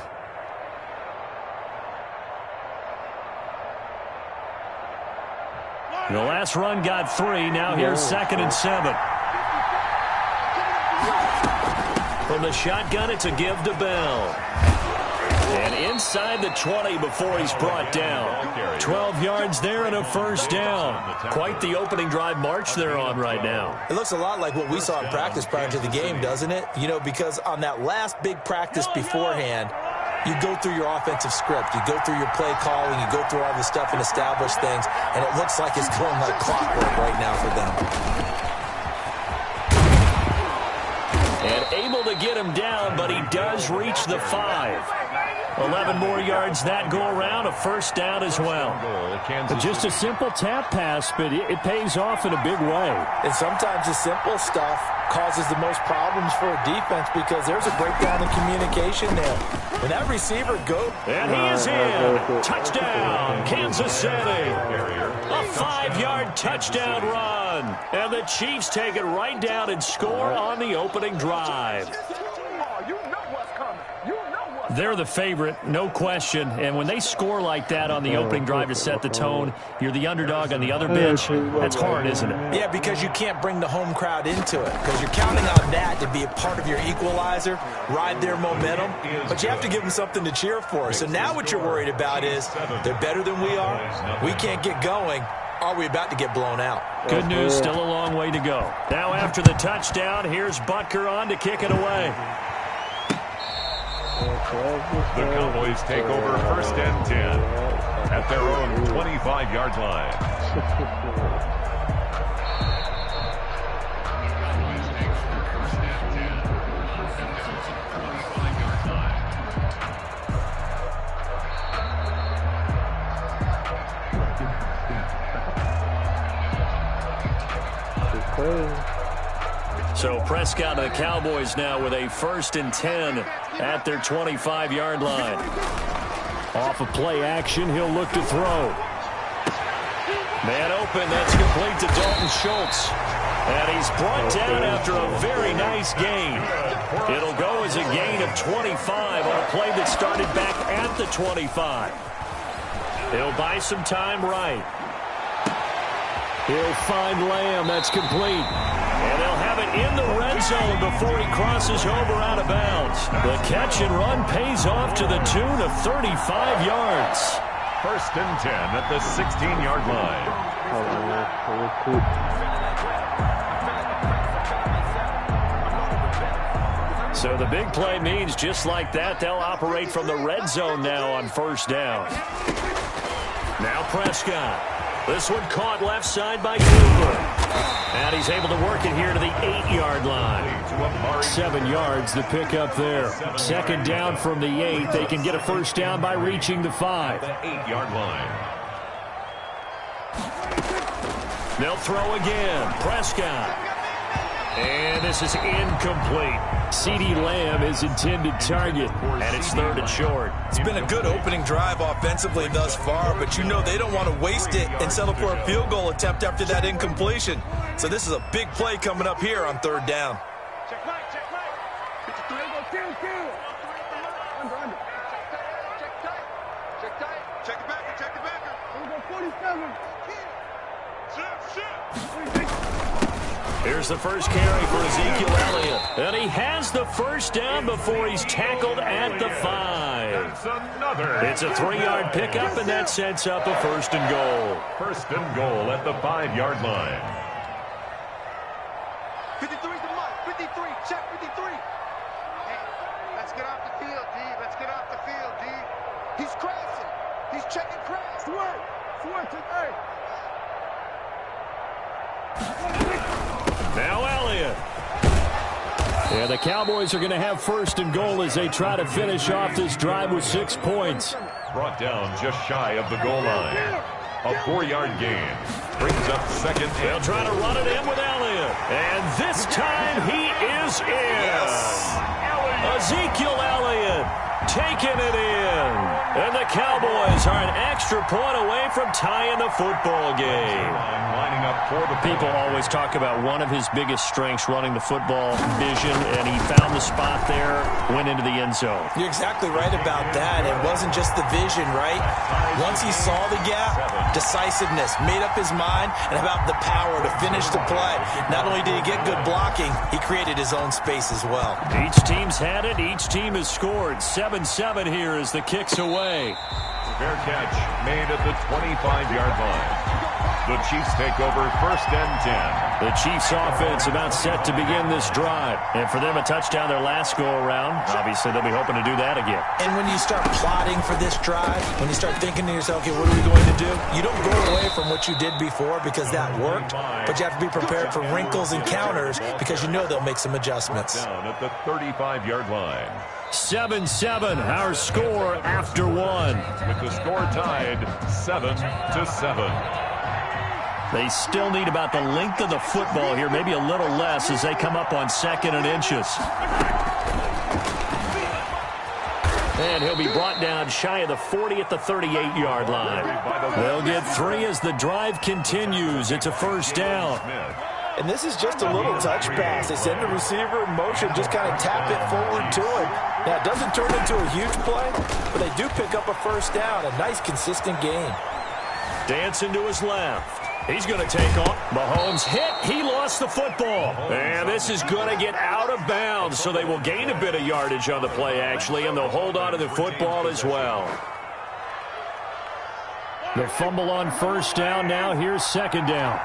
The last run got 3. Now here's 2nd and 7. From the shotgun, it's a give to Bell. And inside the 20 before he's brought down. 12 yards there and a first down. Quite the opening drive march they're on right now. It looks a lot like what we saw in practice prior to the game, doesn't it? You know, because on that last big practice beforehand, you go through your offensive script. You go through your play calling. You go through all this stuff and establish things. And it looks like it's going like clockwork right now for them. And able to get him down, but he does reach the 5. 11 more yards that go around, a first down as well. Just a simple tap pass, but it pays off in a big way. And sometimes the simple stuff causes the most problems for a defense because there's a breakdown in communication there. When that receiver goes... And he is in. Touchdown, Kansas City. A 5-yard touchdown run. And the Chiefs take it right down and score on the opening drive. They're the favorite, no question. And when they score like that on the opening drive to set the tone, you're the underdog on the other bench. That's hard, isn't it? Yeah, because you can't bring the home crowd into it. Because you're counting on that to be a part of your equalizer, ride their momentum. But you have to give them something to cheer for. So now what you're worried about is they're better than we are. We can't get going. Are we about to get blown out? Good news, still a long way to go. Now after the touchdown, here's Butker on to kick it away. The Cowboys take over 1st and 10 at their own 25-yard line. So Prescott and the Cowboys now with a 1st and 10 at their 25-yard line. Off of play action, he'll look to throw. Man open, that's complete to Dalton Schultz. And he's brought down after a very nice gain. It'll go as a gain of 25 on a play that started back at the 25. He'll buy some time right. He'll find Lamb. That's complete. And they'll have it in the red zone before he crosses over out of bounds. The catch and run pays off to the tune of 35 yards. First and 10 at the 16-yard line. So the big play means just like that, they'll operate from the red zone now on first down. Now Prescott. This one caught left side by Cooper. And he's able to work it here to the 8-yard line. 7 yards the pick up there. Second down from the 8. They can get a first down by reaching the 5. The 8-yard line. They'll throw again. Prescott. And this is incomplete. CeeDee Lamb is intended target, and it's third and short. It's been a good opening drive offensively thus far, but you know they don't want to waste it and settle for a field goal attempt after that incompletion. So this is a big play coming up here on third down. Check right, check right. Under. Check tight. Check the backer, check the backer. We're going to go 47. Here's the first carry for Ezekiel Elliott. And he has the first down before he's tackled at the 5. It's a 3-yard pickup, and that sets up a first and goal. First and goal at the 5-yard line. 53's the mark. 53. Check 53. Hey, let's get off the field, D. Let's get off the field, D. He's crashing. He's checking crash. Switch it, hey. Now Elliott. Yeah, the Cowboys are going to have first and goal as they try to finish off this drive with 6 points. Brought down just shy of the goal line. A 4-yard gain. Brings up second. They'll try to run it in with Elliott. And this time he is in. Ezekiel Elliott taking it in. And the Cowboys are an extra point away from tying the football game. Lining up for the People always talk about one of his biggest strengths, running the football, vision, and he found the spot there, went into the end zone. You're exactly right about that. It wasn't just the vision, right? Once he saw the gap, decisiveness, made up his mind, and about the power to finish the play. Not only did he get good blocking, he created his own space as well. Each team's had it. Each team has scored. 7-7 here as the kick's away. fair catch made at the 25-yard line. The Chiefs take over first and 10. The Chiefs offense about set to begin this drive. And for them, a touchdown their last go-around. Obviously, they'll be hoping to do that again. And when you start plotting for this drive, when you start thinking to yourself, okay, what are we going to do? You don't go away from what you did before because that worked, but you have to be prepared for wrinkles and counters because you know they'll make some adjustments. Down at the 35-yard line. 7-7, our score after one. With the score tied 7-7. They still need about the length of the football here, maybe a little less as they come up on 2nd and inches. And he'll be brought down shy of the 40 at the 38-yard line. They'll get 3 as the drive continues. It's a first down. And this is just a little touch pass. They send the receiver in motion, just kind of tap it forward to him. Now, it doesn't turn into a huge play, but they do pick up a first down, a nice, consistent gain. Dancing to his left. He's going to take off. Mahomes hit. He lost the football. And this is going to get out of bounds, so they will gain a bit of yardage on the play, actually, and they'll hold on to the football as well. The fumble on first down. Now here's 2nd down.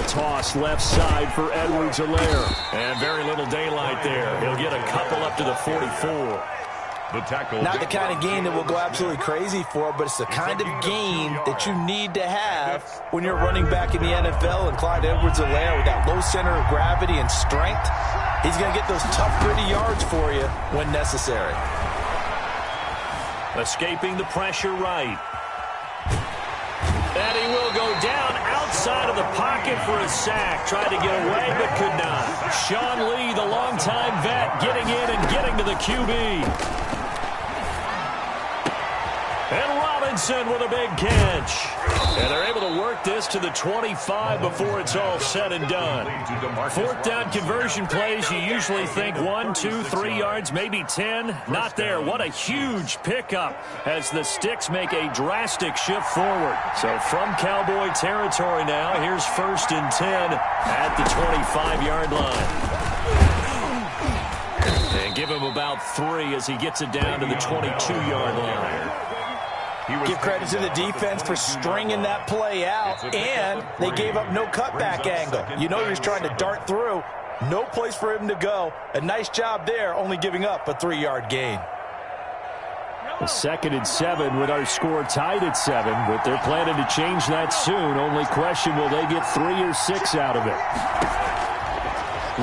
Toss left side for Edwards-Helaire. And very little daylight there. He'll get a couple up to the 44. The tackle. Not the kind of game that we'll go absolutely crazy for, but it's the kind of game that you need to have when you're running back in the NFL. And Clyde Edwards-Helaire, with that low center of gravity and strength, he's going to get those tough, gritty yards for you when necessary. Escaping the pressure right. And he will go down outside of the pocket for a sack. Tried to get away, but could not. Sean Lee, the longtime vet, getting in and getting to the QB. And Robinson with a big catch. And they're able to work this to the 25 before it's all said and done. Fourth down conversion plays, you usually think 1, 2, 3 yards, maybe 10. Not there. What a huge pickup as the Sticks make a drastic shift forward. So from Cowboy territory now, here's 1st and 10 at the 25-yard line. And give him about 3 as he gets it down to the 22-yard line. Give credit to the defense for stringing that play out, and they gave up no cutback angle. You know he was trying to dart through. No place for him to go. A nice job there, only giving up a 3-yard gain. A 2nd and 7 with our score tied at 7, but they're planning to change that soon. Only question, will they get 3 or 6 out of it?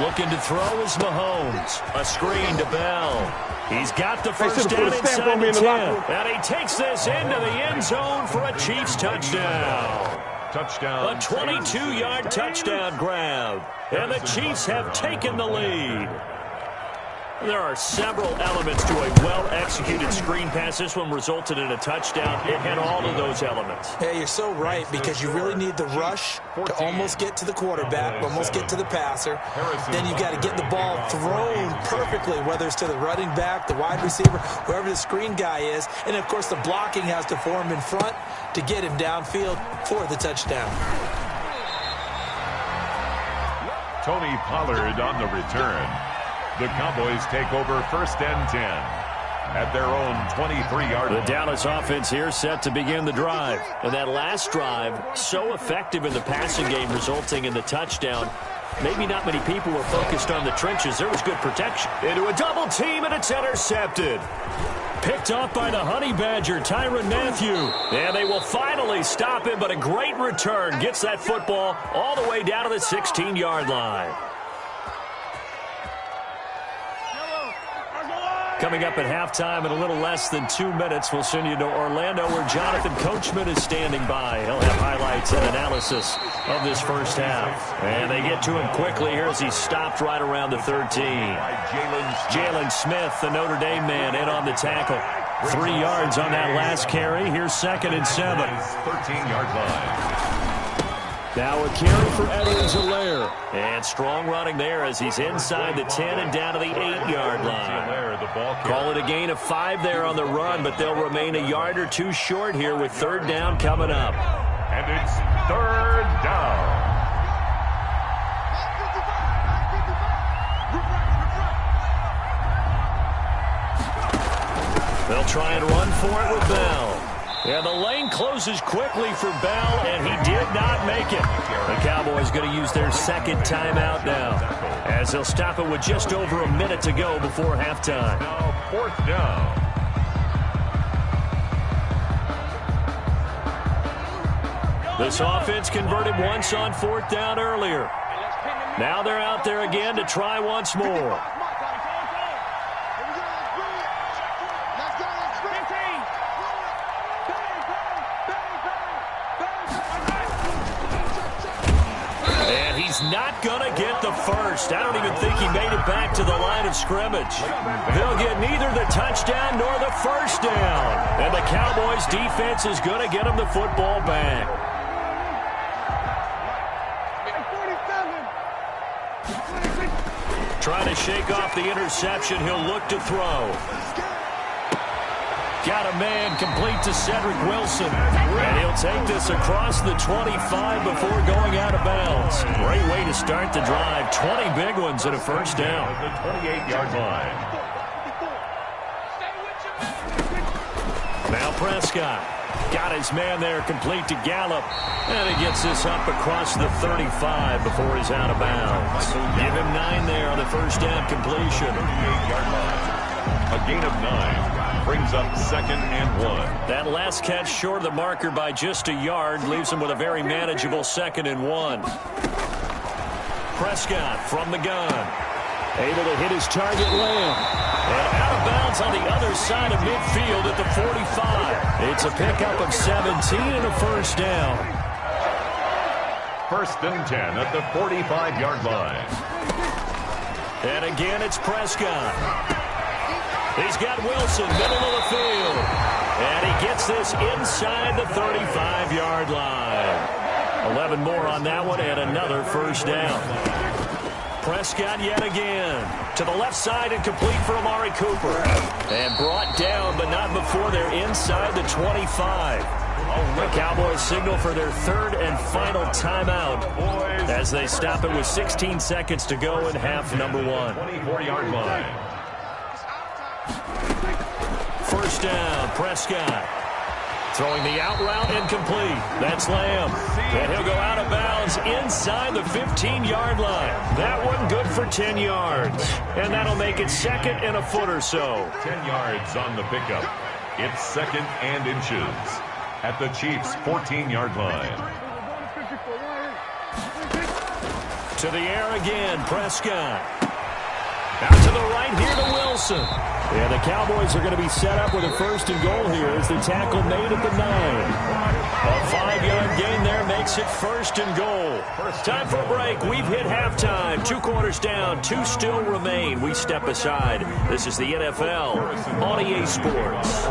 Looking to throw is Mahomes. A screen to Bell. He's got the first down inside the 10. And he takes this into the end zone for a Chiefs touchdown. A 22-yard touchdown grab. And the Chiefs have taken the lead. There are several elements to a well-executed screen pass. This one resulted in a touchdown. It had all of those elements. Yeah, you're so right, because you really need the rush to almost get to the quarterback, almost get to the passer. Then you've got to get the ball thrown perfectly, whether it's to the running back, the wide receiver, whoever the screen guy is. And, of course, the blocking has to form in front to get him downfield for the touchdown. Tony Pollard on the return. The Cowboys take over 1st and 10 at their own 23-yard line. The Dallas offense here set to begin the drive. And that last drive, so effective in the passing game, resulting in the touchdown. Maybe not many people were focused on the trenches. There was good protection. Into a double team, and it's intercepted. Picked off by the Honey Badger, Tyrann Mathieu. And they will finally stop him, but a great return. Gets that football all the way down to the 16-yard line. Coming up at halftime in a little less than 2 minutes, we'll send you to Orlando where Jonathan Coachman is standing by. He'll have highlights and analysis of this first half. And they get to him quickly here as he's stopped right around the 13. Jalen Smith, the Notre Dame man, in on the tackle. 3 yards on that last carry. Here's 2nd and 7. 13-yard line. Now a carry for Edwards-Helaire. And strong running there as he's inside the 10 and down to the 8-yard line. Call it a gain of 5 there on the run, but they'll remain a yard or 2 short here with 3rd down coming up. And it's 3rd down. They'll try and run for it with Bell. And the lane closes quickly for Bell, and he did not make it. The Cowboys going to use their 2nd timeout now, as they'll stop it with just over a minute to go before halftime. Now 4th down. This offense converted once on 4th down earlier. Now they're out there again to try once more. Not going to get the first. I don't even think he made it back to the line of scrimmage. They'll get neither the touchdown nor the first down. And the Cowboys defense is going to get him the football back. Trying to shake off the interception. He'll look to throw. Got a man complete to Cedric Wilson. And he'll take this across the 25 before going out of bounds. Great way to start the drive. 20 big ones and a first down. The 28-yard line. Now Prescott. Got his man there complete to Gallup. And he gets this up across the 35 before he's out of bounds. Give him 9 there on the first down completion. 38-yard line. A gain of 9. Brings up 2nd and 1. That last catch short of the marker by just a yard leaves him with a very manageable 2nd and 1. Prescott from the gun. Able to hit his target, Lamb. And out of bounds on the other side of midfield at the 45. It's a pickup of 17 and a first down. 1st and 10 at the 45-yard line. And again, it's Prescott. He's got Wilson, middle of the field. And he gets this inside the 35-yard line. 11 more on that one and another first down. Prescott yet again. To the left side and complete for Amari Cooper. And brought down, but not before they're inside the 25. The Cowboys signal for their third and final timeout as they stop it with 16 seconds to go in half number one. 24-yard line. First down, Prescott. Throwing the out route incomplete. That's Lamb. And he'll go out of bounds inside the 15-yard line. That one good for 10 yards. And that'll make it second and a foot or so. 10 yards on the pickup. It's second and inches at the Chiefs' 14-yard line. To the air again, Prescott. Out to the right here to Wilson. And the Cowboys are going to be set up with a first and goal here as the tackle made at the 9. A 5-yard gain there makes it first and goal. Time for a break. We've hit halftime. 2 quarters down. 2 still remain. We step aside. This is the NFL on EA Sports.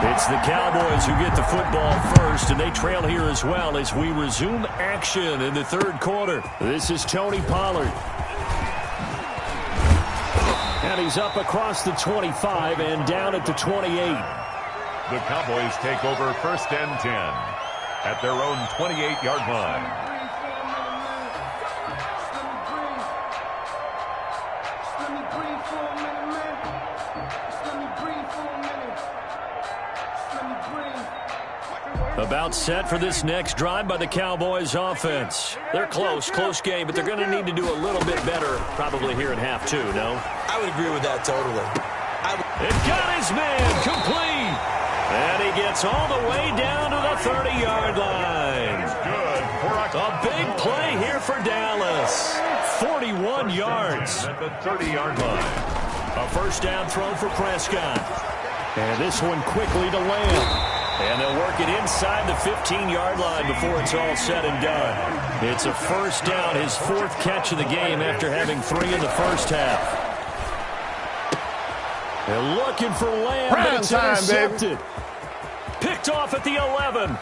It's the Cowboys who get the football first, and they trail here as well as we resume action in the third quarter. This is Tony Pollard. And he's up across the 25 and down at the 28. The Cowboys take over first and 10 at their own 28-yard line. About set for this next drive by the Cowboys offense. They're close game, but they're going to need to do a little bit better probably here in half two, no? I would agree with that totally. It got his man complete. And he gets all the way down to the 30-yard line. Good. A big play here for Dallas. 41 yards. At the 30-yard line. A first down throw for Prescott. And this one quickly to Lamb. And they'll work it inside the 15-yard line before it's all said and done. It's a first down, his 4th catch of the game after having 3 in the first half. They're looking for Lamb, but it's intercepted. Picked off at the 11.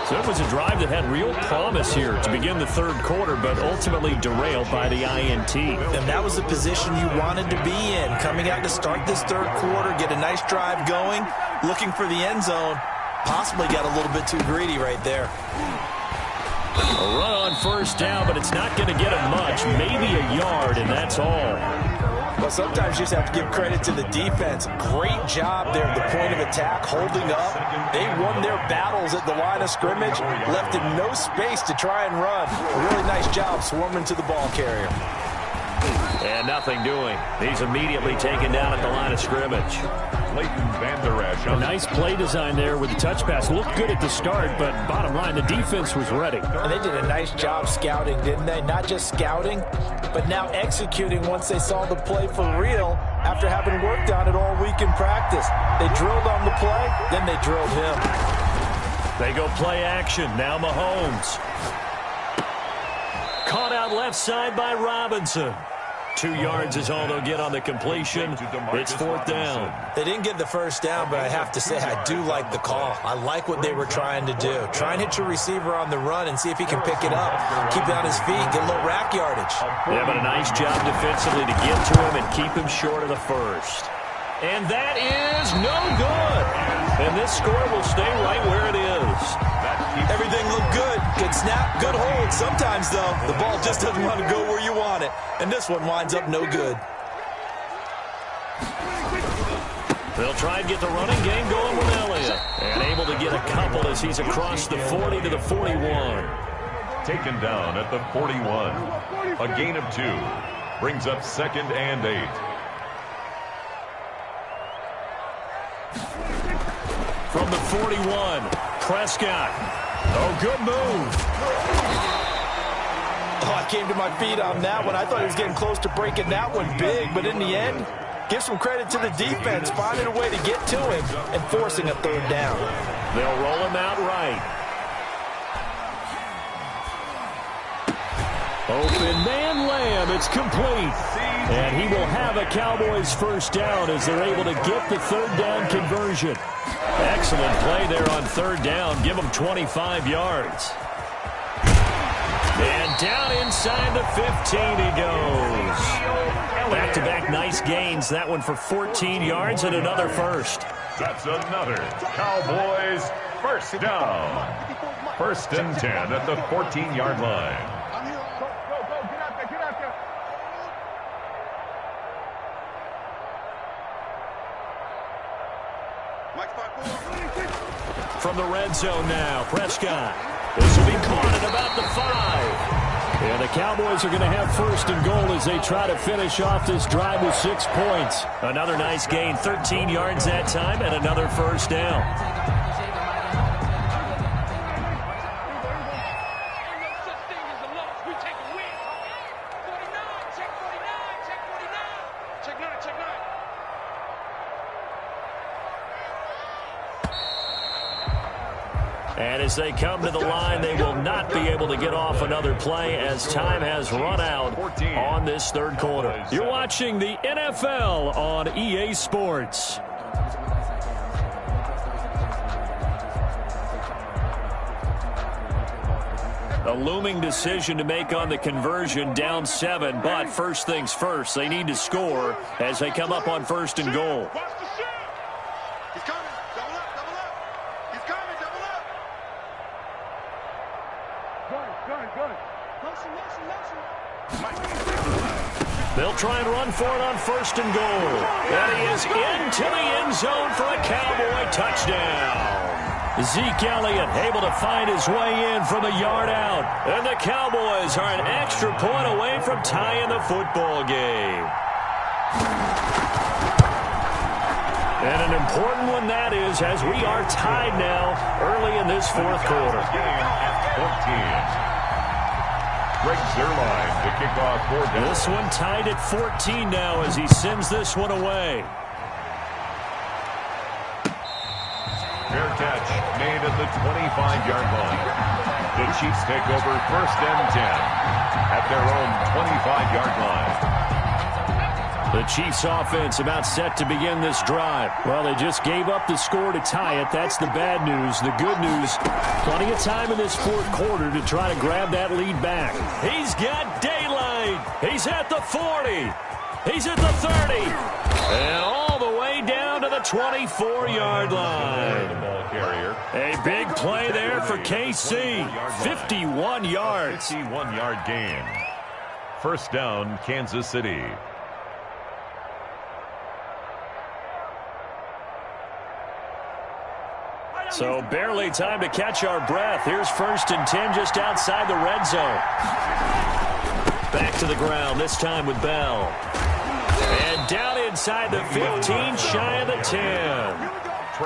So it was a drive that had real promise here to begin the third quarter, but ultimately derailed by the INT. And that was the position you wanted to be in, coming out to start this third quarter, get a nice drive going, looking for the end zone. Possibly got a little bit too greedy right there. A run on first down, but it's not going to get him much, maybe a yard, and that's all. Well, sometimes you just have to give credit to the defense. Great job there at the point of attack, holding up. They won their battles at the line of scrimmage, left him no space to try and run. A really nice job swarming to the ball carrier. And nothing doing. He's immediately taken down at the line of scrimmage. Leighton Vander Esch. A nice play design there with the touch pass. Looked good at the start, but bottom line, the defense was ready. And they did a nice job scouting, didn't they? Not just scouting, but now executing once they saw the play for real after having worked on it all week in practice. They drilled on the play, then they drilled him. They go play action. Now Mahomes. Caught out left side by Robinson. 2 yards is all they'll get on the completion. It's 4th down. They didn't get the first down, but I have to say I do like the call. I like what they were trying to do. Try and hit your receiver on the run and see if he can pick it up. Keep it on his feet, get a little rack yardage. Yeah, but a nice job defensively to get to him and keep him short of the first. And that is no good. And this score will stay right where it is. Everything looked good. Good snap, good hold. Sometimes, though, the ball just doesn't want to go where you want it. And this one winds up no good. They'll try and get the running game going with Elliott. And able to get a couple as he's across the 40 to the 41. Taken down at the 41. A gain of 2. Brings up 2nd and 8. From the 41, Prescott. Oh, good move. Oh, I came to my feet on that one. I thought he was getting close to breaking that one big, but in the end, give some credit to the defense, finding a way to get to him and forcing a third down. They'll roll him out right. Open man Lamb. It's complete. And he will have a Cowboys first down as they're able to get the third down conversion. Excellent play there on third down. Give him 25 yards. And down inside the 15 he goes. Back-to-back nice gains. That one for 14 yards and another first. That's another Cowboys first down. 1st and 10 at the 14-yard line. From the red zone now, Prescott. This will be caught at about the 5. And the Cowboys are going to have 1st and goal as they try to finish off this drive with 6 points. Another nice gain, 13 yards that time, and another first down. And as they come to the line, they will not be able to get off another play as time has run out on this third quarter. You're watching the NFL on EA Sports. A looming decision to make on the conversion, down 7, but first things first, they need to score as they come up on 1st and goal. They'll try and run for it on 1st and goal. And he is into the end zone for a Cowboy touchdown. Zeke Elliott able to find his way in from a yard out. And the Cowboys are an extra point away from tying the football game. And an important one that is, as we are tied now early in this 4th quarter. Greg Zuerlein to kick off 4 down. This one tied at 14 now as he sends this one away. Fair catch made at the 25-yard line. The Chiefs take over 1st and 10 at their own 25-yard line. The Chiefs offense about set to begin this drive. Well, they just gave up the score to tie it. That's the bad news. The good news, plenty of time in this 4th quarter to try to grab that lead back. He's got daylight. He's at the 40. He's at the 30. And all the way down to the 24-yard line. A big play there for KC. 51 yards. 51-yard gain. First down, Kansas City. So barely time to catch our breath. Here's 1st and 10 just outside the red zone. Back to the ground, this time with Bell. And down inside the 15, shy of the 10.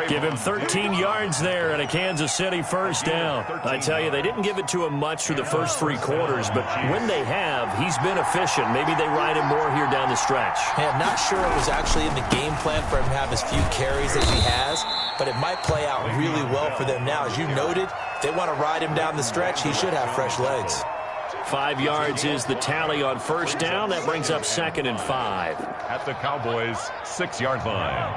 Give him 13 yards there and a Kansas City first down. I tell you, they didn't give it to him much through the first 3 quarters, but when they have, he's been efficient. Maybe they ride him more here down the stretch. Hey, I'm not sure it was actually in the game plan for him to have as few carries as he has, but it might play out really well for them now. As you noted, if they want to ride him down the stretch, he should have fresh legs. 5 yards is the tally on first down. That brings up 2nd and 5. At the Cowboys' 6-yard line.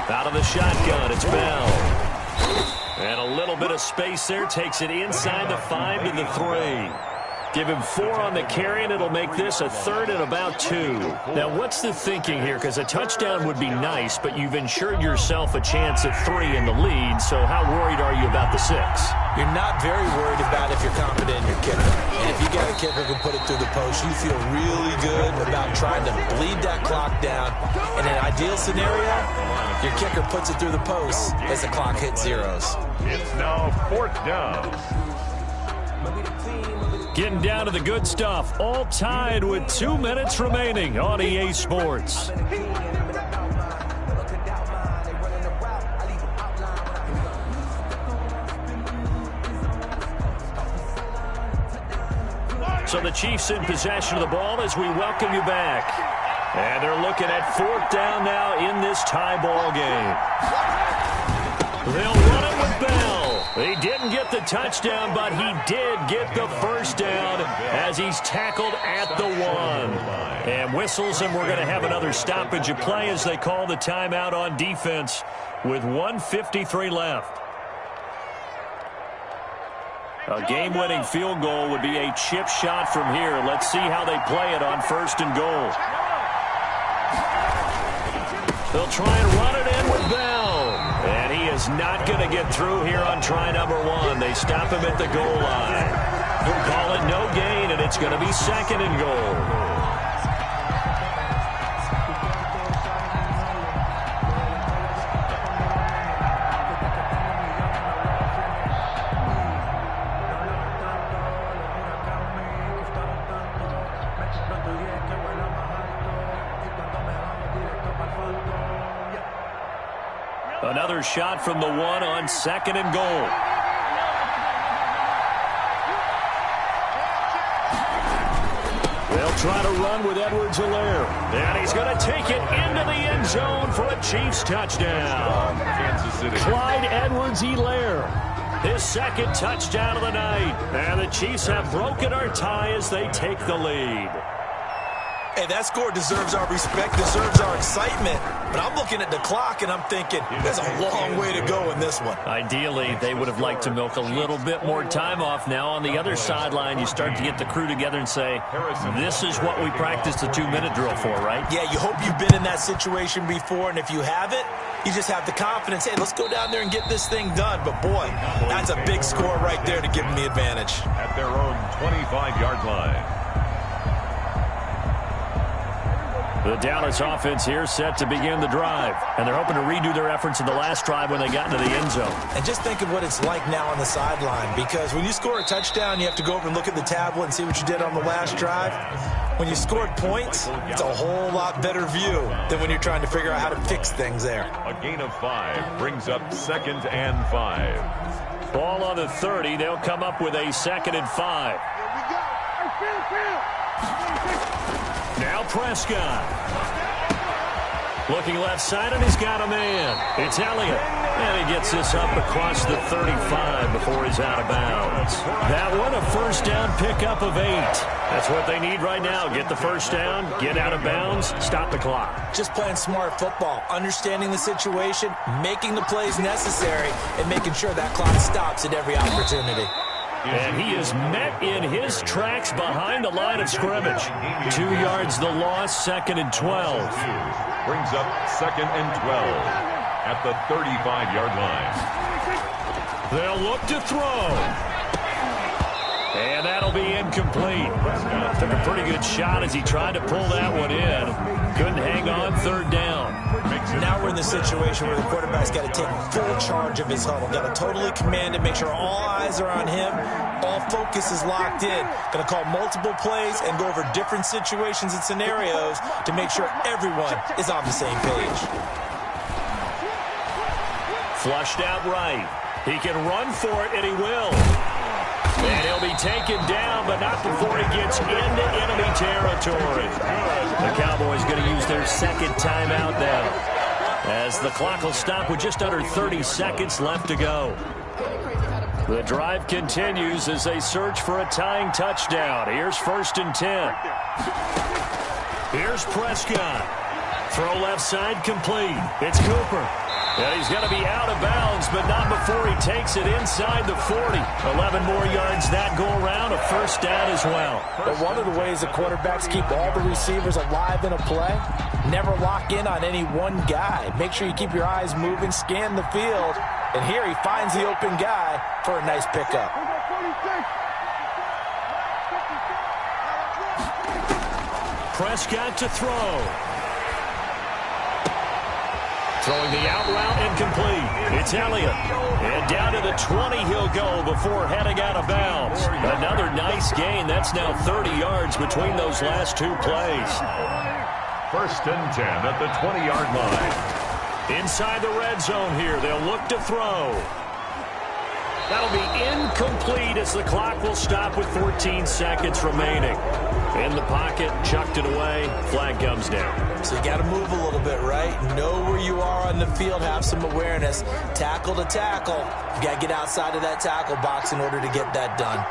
Out of the shotgun, it's Bell. And a little bit of space there, takes it inside the 5 to the 3. Give him 4 on the carry, and it'll make this a 3rd and about 2. Now, what's the thinking here? Because a touchdown would be nice, but you've ensured yourself a chance at 3 in the lead, so how worried are you about the 6? You're not very worried about if you're confident in your kicker. And if you got a kicker who can put it through the post, you feel really good about trying to bleed that clock down. In an ideal scenario, your kicker puts it through the post as the clock hits zeros. It's now 4th down. Getting down to the good stuff, all tied with 2 minutes remaining on EA Sports. So the Chiefs in possession of the ball as we welcome you back. And they're looking at 4th down now in this tie ball game. They'll run it with Bell. He didn't get the touchdown, but he did get the first down as he's tackled at the 1. And whistles, and we're going to have another stoppage of play as they call the timeout on defense with 1:53 left. A game-winning field goal would be a chip shot from here. Let's see how they play it on 1st and goal. They'll try and run it in with Bell. And he is not going to get through here on try number 1. They stop him at the goal line. They'll call it no gain, and it's going to be 2nd and goal. Another shot from the 1 on 2nd and goal. They'll try to run with Edwards-Helaire. And he's going to take it into the end zone for a Chiefs touchdown. Kansas City. Clyde Edwards-Helaire, his 2nd touchdown of the night. And the Chiefs have broken our tie as they take the lead. Hey, that score deserves our respect, deserves our excitement. But I'm looking at the clock, and I'm thinking, there's a long way to go in this one. Ideally, they would have liked to milk a little bit more time off. Now, on the other sideline, you start to get the crew together and say, this is what we practiced the 2-minute drill for, right? Yeah, you hope you've been in that situation before, and if you haven't, you just have the confidence, hey, let's go down there and get this thing done. But, boy, that's a big score right there to give them the advantage. At their own 25-yard line. The Dallas offense here set to begin the drive. And they're hoping to redo their efforts in the last drive when they got into the end zone. And just think of what it's like now on the sideline. Because when you score a touchdown, you have to go over and look at the tablet and see what you did on the last drive. When you scored points, it's a whole lot better view than when you're trying to figure out how to fix things there. A gain of 5 brings up 2nd and 5. Ball on the 30. They'll come up with a 2nd and 5. Now Prescott. Looking left side, and he's got a man. It's Elliott. And he gets this up across the 35 before he's out of bounds. That one, a first down pickup of 8. That's what they need right now. Get the first down, get out of bounds, stop the clock. Just playing smart football, understanding the situation, making the plays necessary, and making sure that clock stops at every opportunity. And he is met in his tracks behind the line of scrimmage. 2 yards the loss, 2nd and 12. Brings up 2nd and 12 at the 35-yard line. They'll look to throw. And that'll be incomplete. Took a pretty good shot as he tried to pull that one in. Couldn't hang on, 3rd down. Now we're in the situation where the quarterback's got to take full charge of his huddle. Got to totally command it, make sure all eyes are on him. All focus is locked in. Going to call multiple plays and go over different situations and scenarios to make sure everyone is on the same page. Flushed out right. He can run for it, and he will. And he'll be taken down, but not before he gets into enemy territory. The Cowboys going to use their 2nd timeout now, as the clock will stop with just under 30 seconds left to go. The drive continues as they search for a tying touchdown. Here's 1st and 10. Here's Prescott. Throw left side complete. It's Cooper. And he's going to be out of bounds, but not before he takes it inside the 40. 11 more yards that go around, a first down as well. But one of the ways the quarterbacks keep all the receivers alive in a play, never lock in on any one guy. Make sure you keep your eyes moving, scan the field. And here he finds the open guy for a nice pickup. Prescott to throw. Throwing the out route incomplete. It's Elliott. And down to the 20 he'll go before heading out of bounds. Another nice gain. That's now 30 yards between those last 2 plays. 1st and 10 at the 20-yard line. Inside the red zone here. They'll look to throw. That'll be incomplete as the clock will stop with 14 seconds remaining. In the pocket, chucked it away, flag comes down. So you got to move a little bit, right? Know where you are on the field, have some awareness. Tackle to tackle. You got to get outside of that tackle box in order to get that done.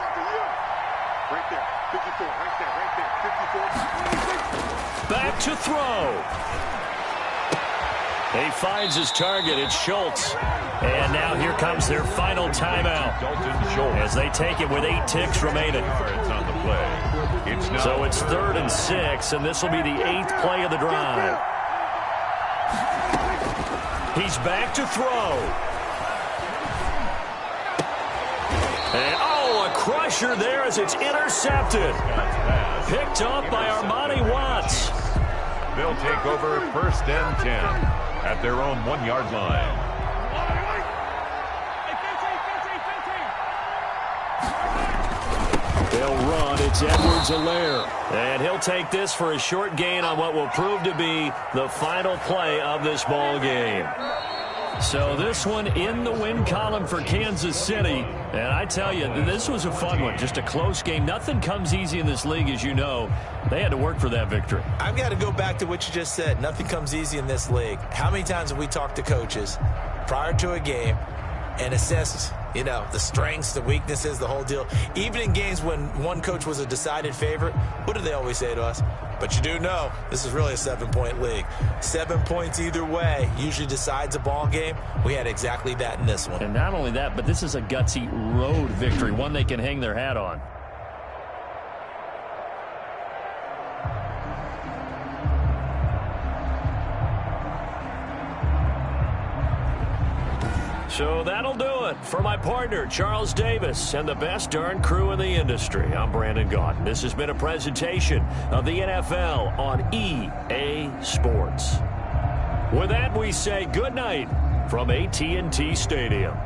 Right there. 54. Right there. Right there. 54. Back to throw. He finds his target. It's Schultz. And now here comes their final timeout as they take it with 8 ticks remaining. On the play. So it's 3rd and 6, and this will be the 8th play of the drive. He's back to throw. And, a crusher there as it's intercepted. Picked up by Armani Watts. They'll take over 1st and 10 at their own 1-yard line. They'll run. It's Edwards-Helaire. And he'll take this for a short gain on what will prove to be the final play of this ball game. So this one in the win column for Kansas City. And I tell you, this was a fun one. Just a close game. Nothing comes easy in this league, as you know. They had to work for that victory. I've got to go back to what you just said. Nothing comes easy in this league. How many times have we talked to coaches prior to a game and assessed, the strengths, the weaknesses, the whole deal? Even in games when one coach was a decided favorite, what do they always say to us? But you do know this is really a 7-point league. 7 points either way usually decides a ball game. We had exactly that in this one. And not only that, but this is a gutsy road victory, one they can hang their hat on. So that'll do it for my partner, Charles Davis, and the best darn crew in the industry. I'm Brandon Gaudin. This has been a presentation of the NFL on EA Sports. With that, we say good night from AT&T Stadium.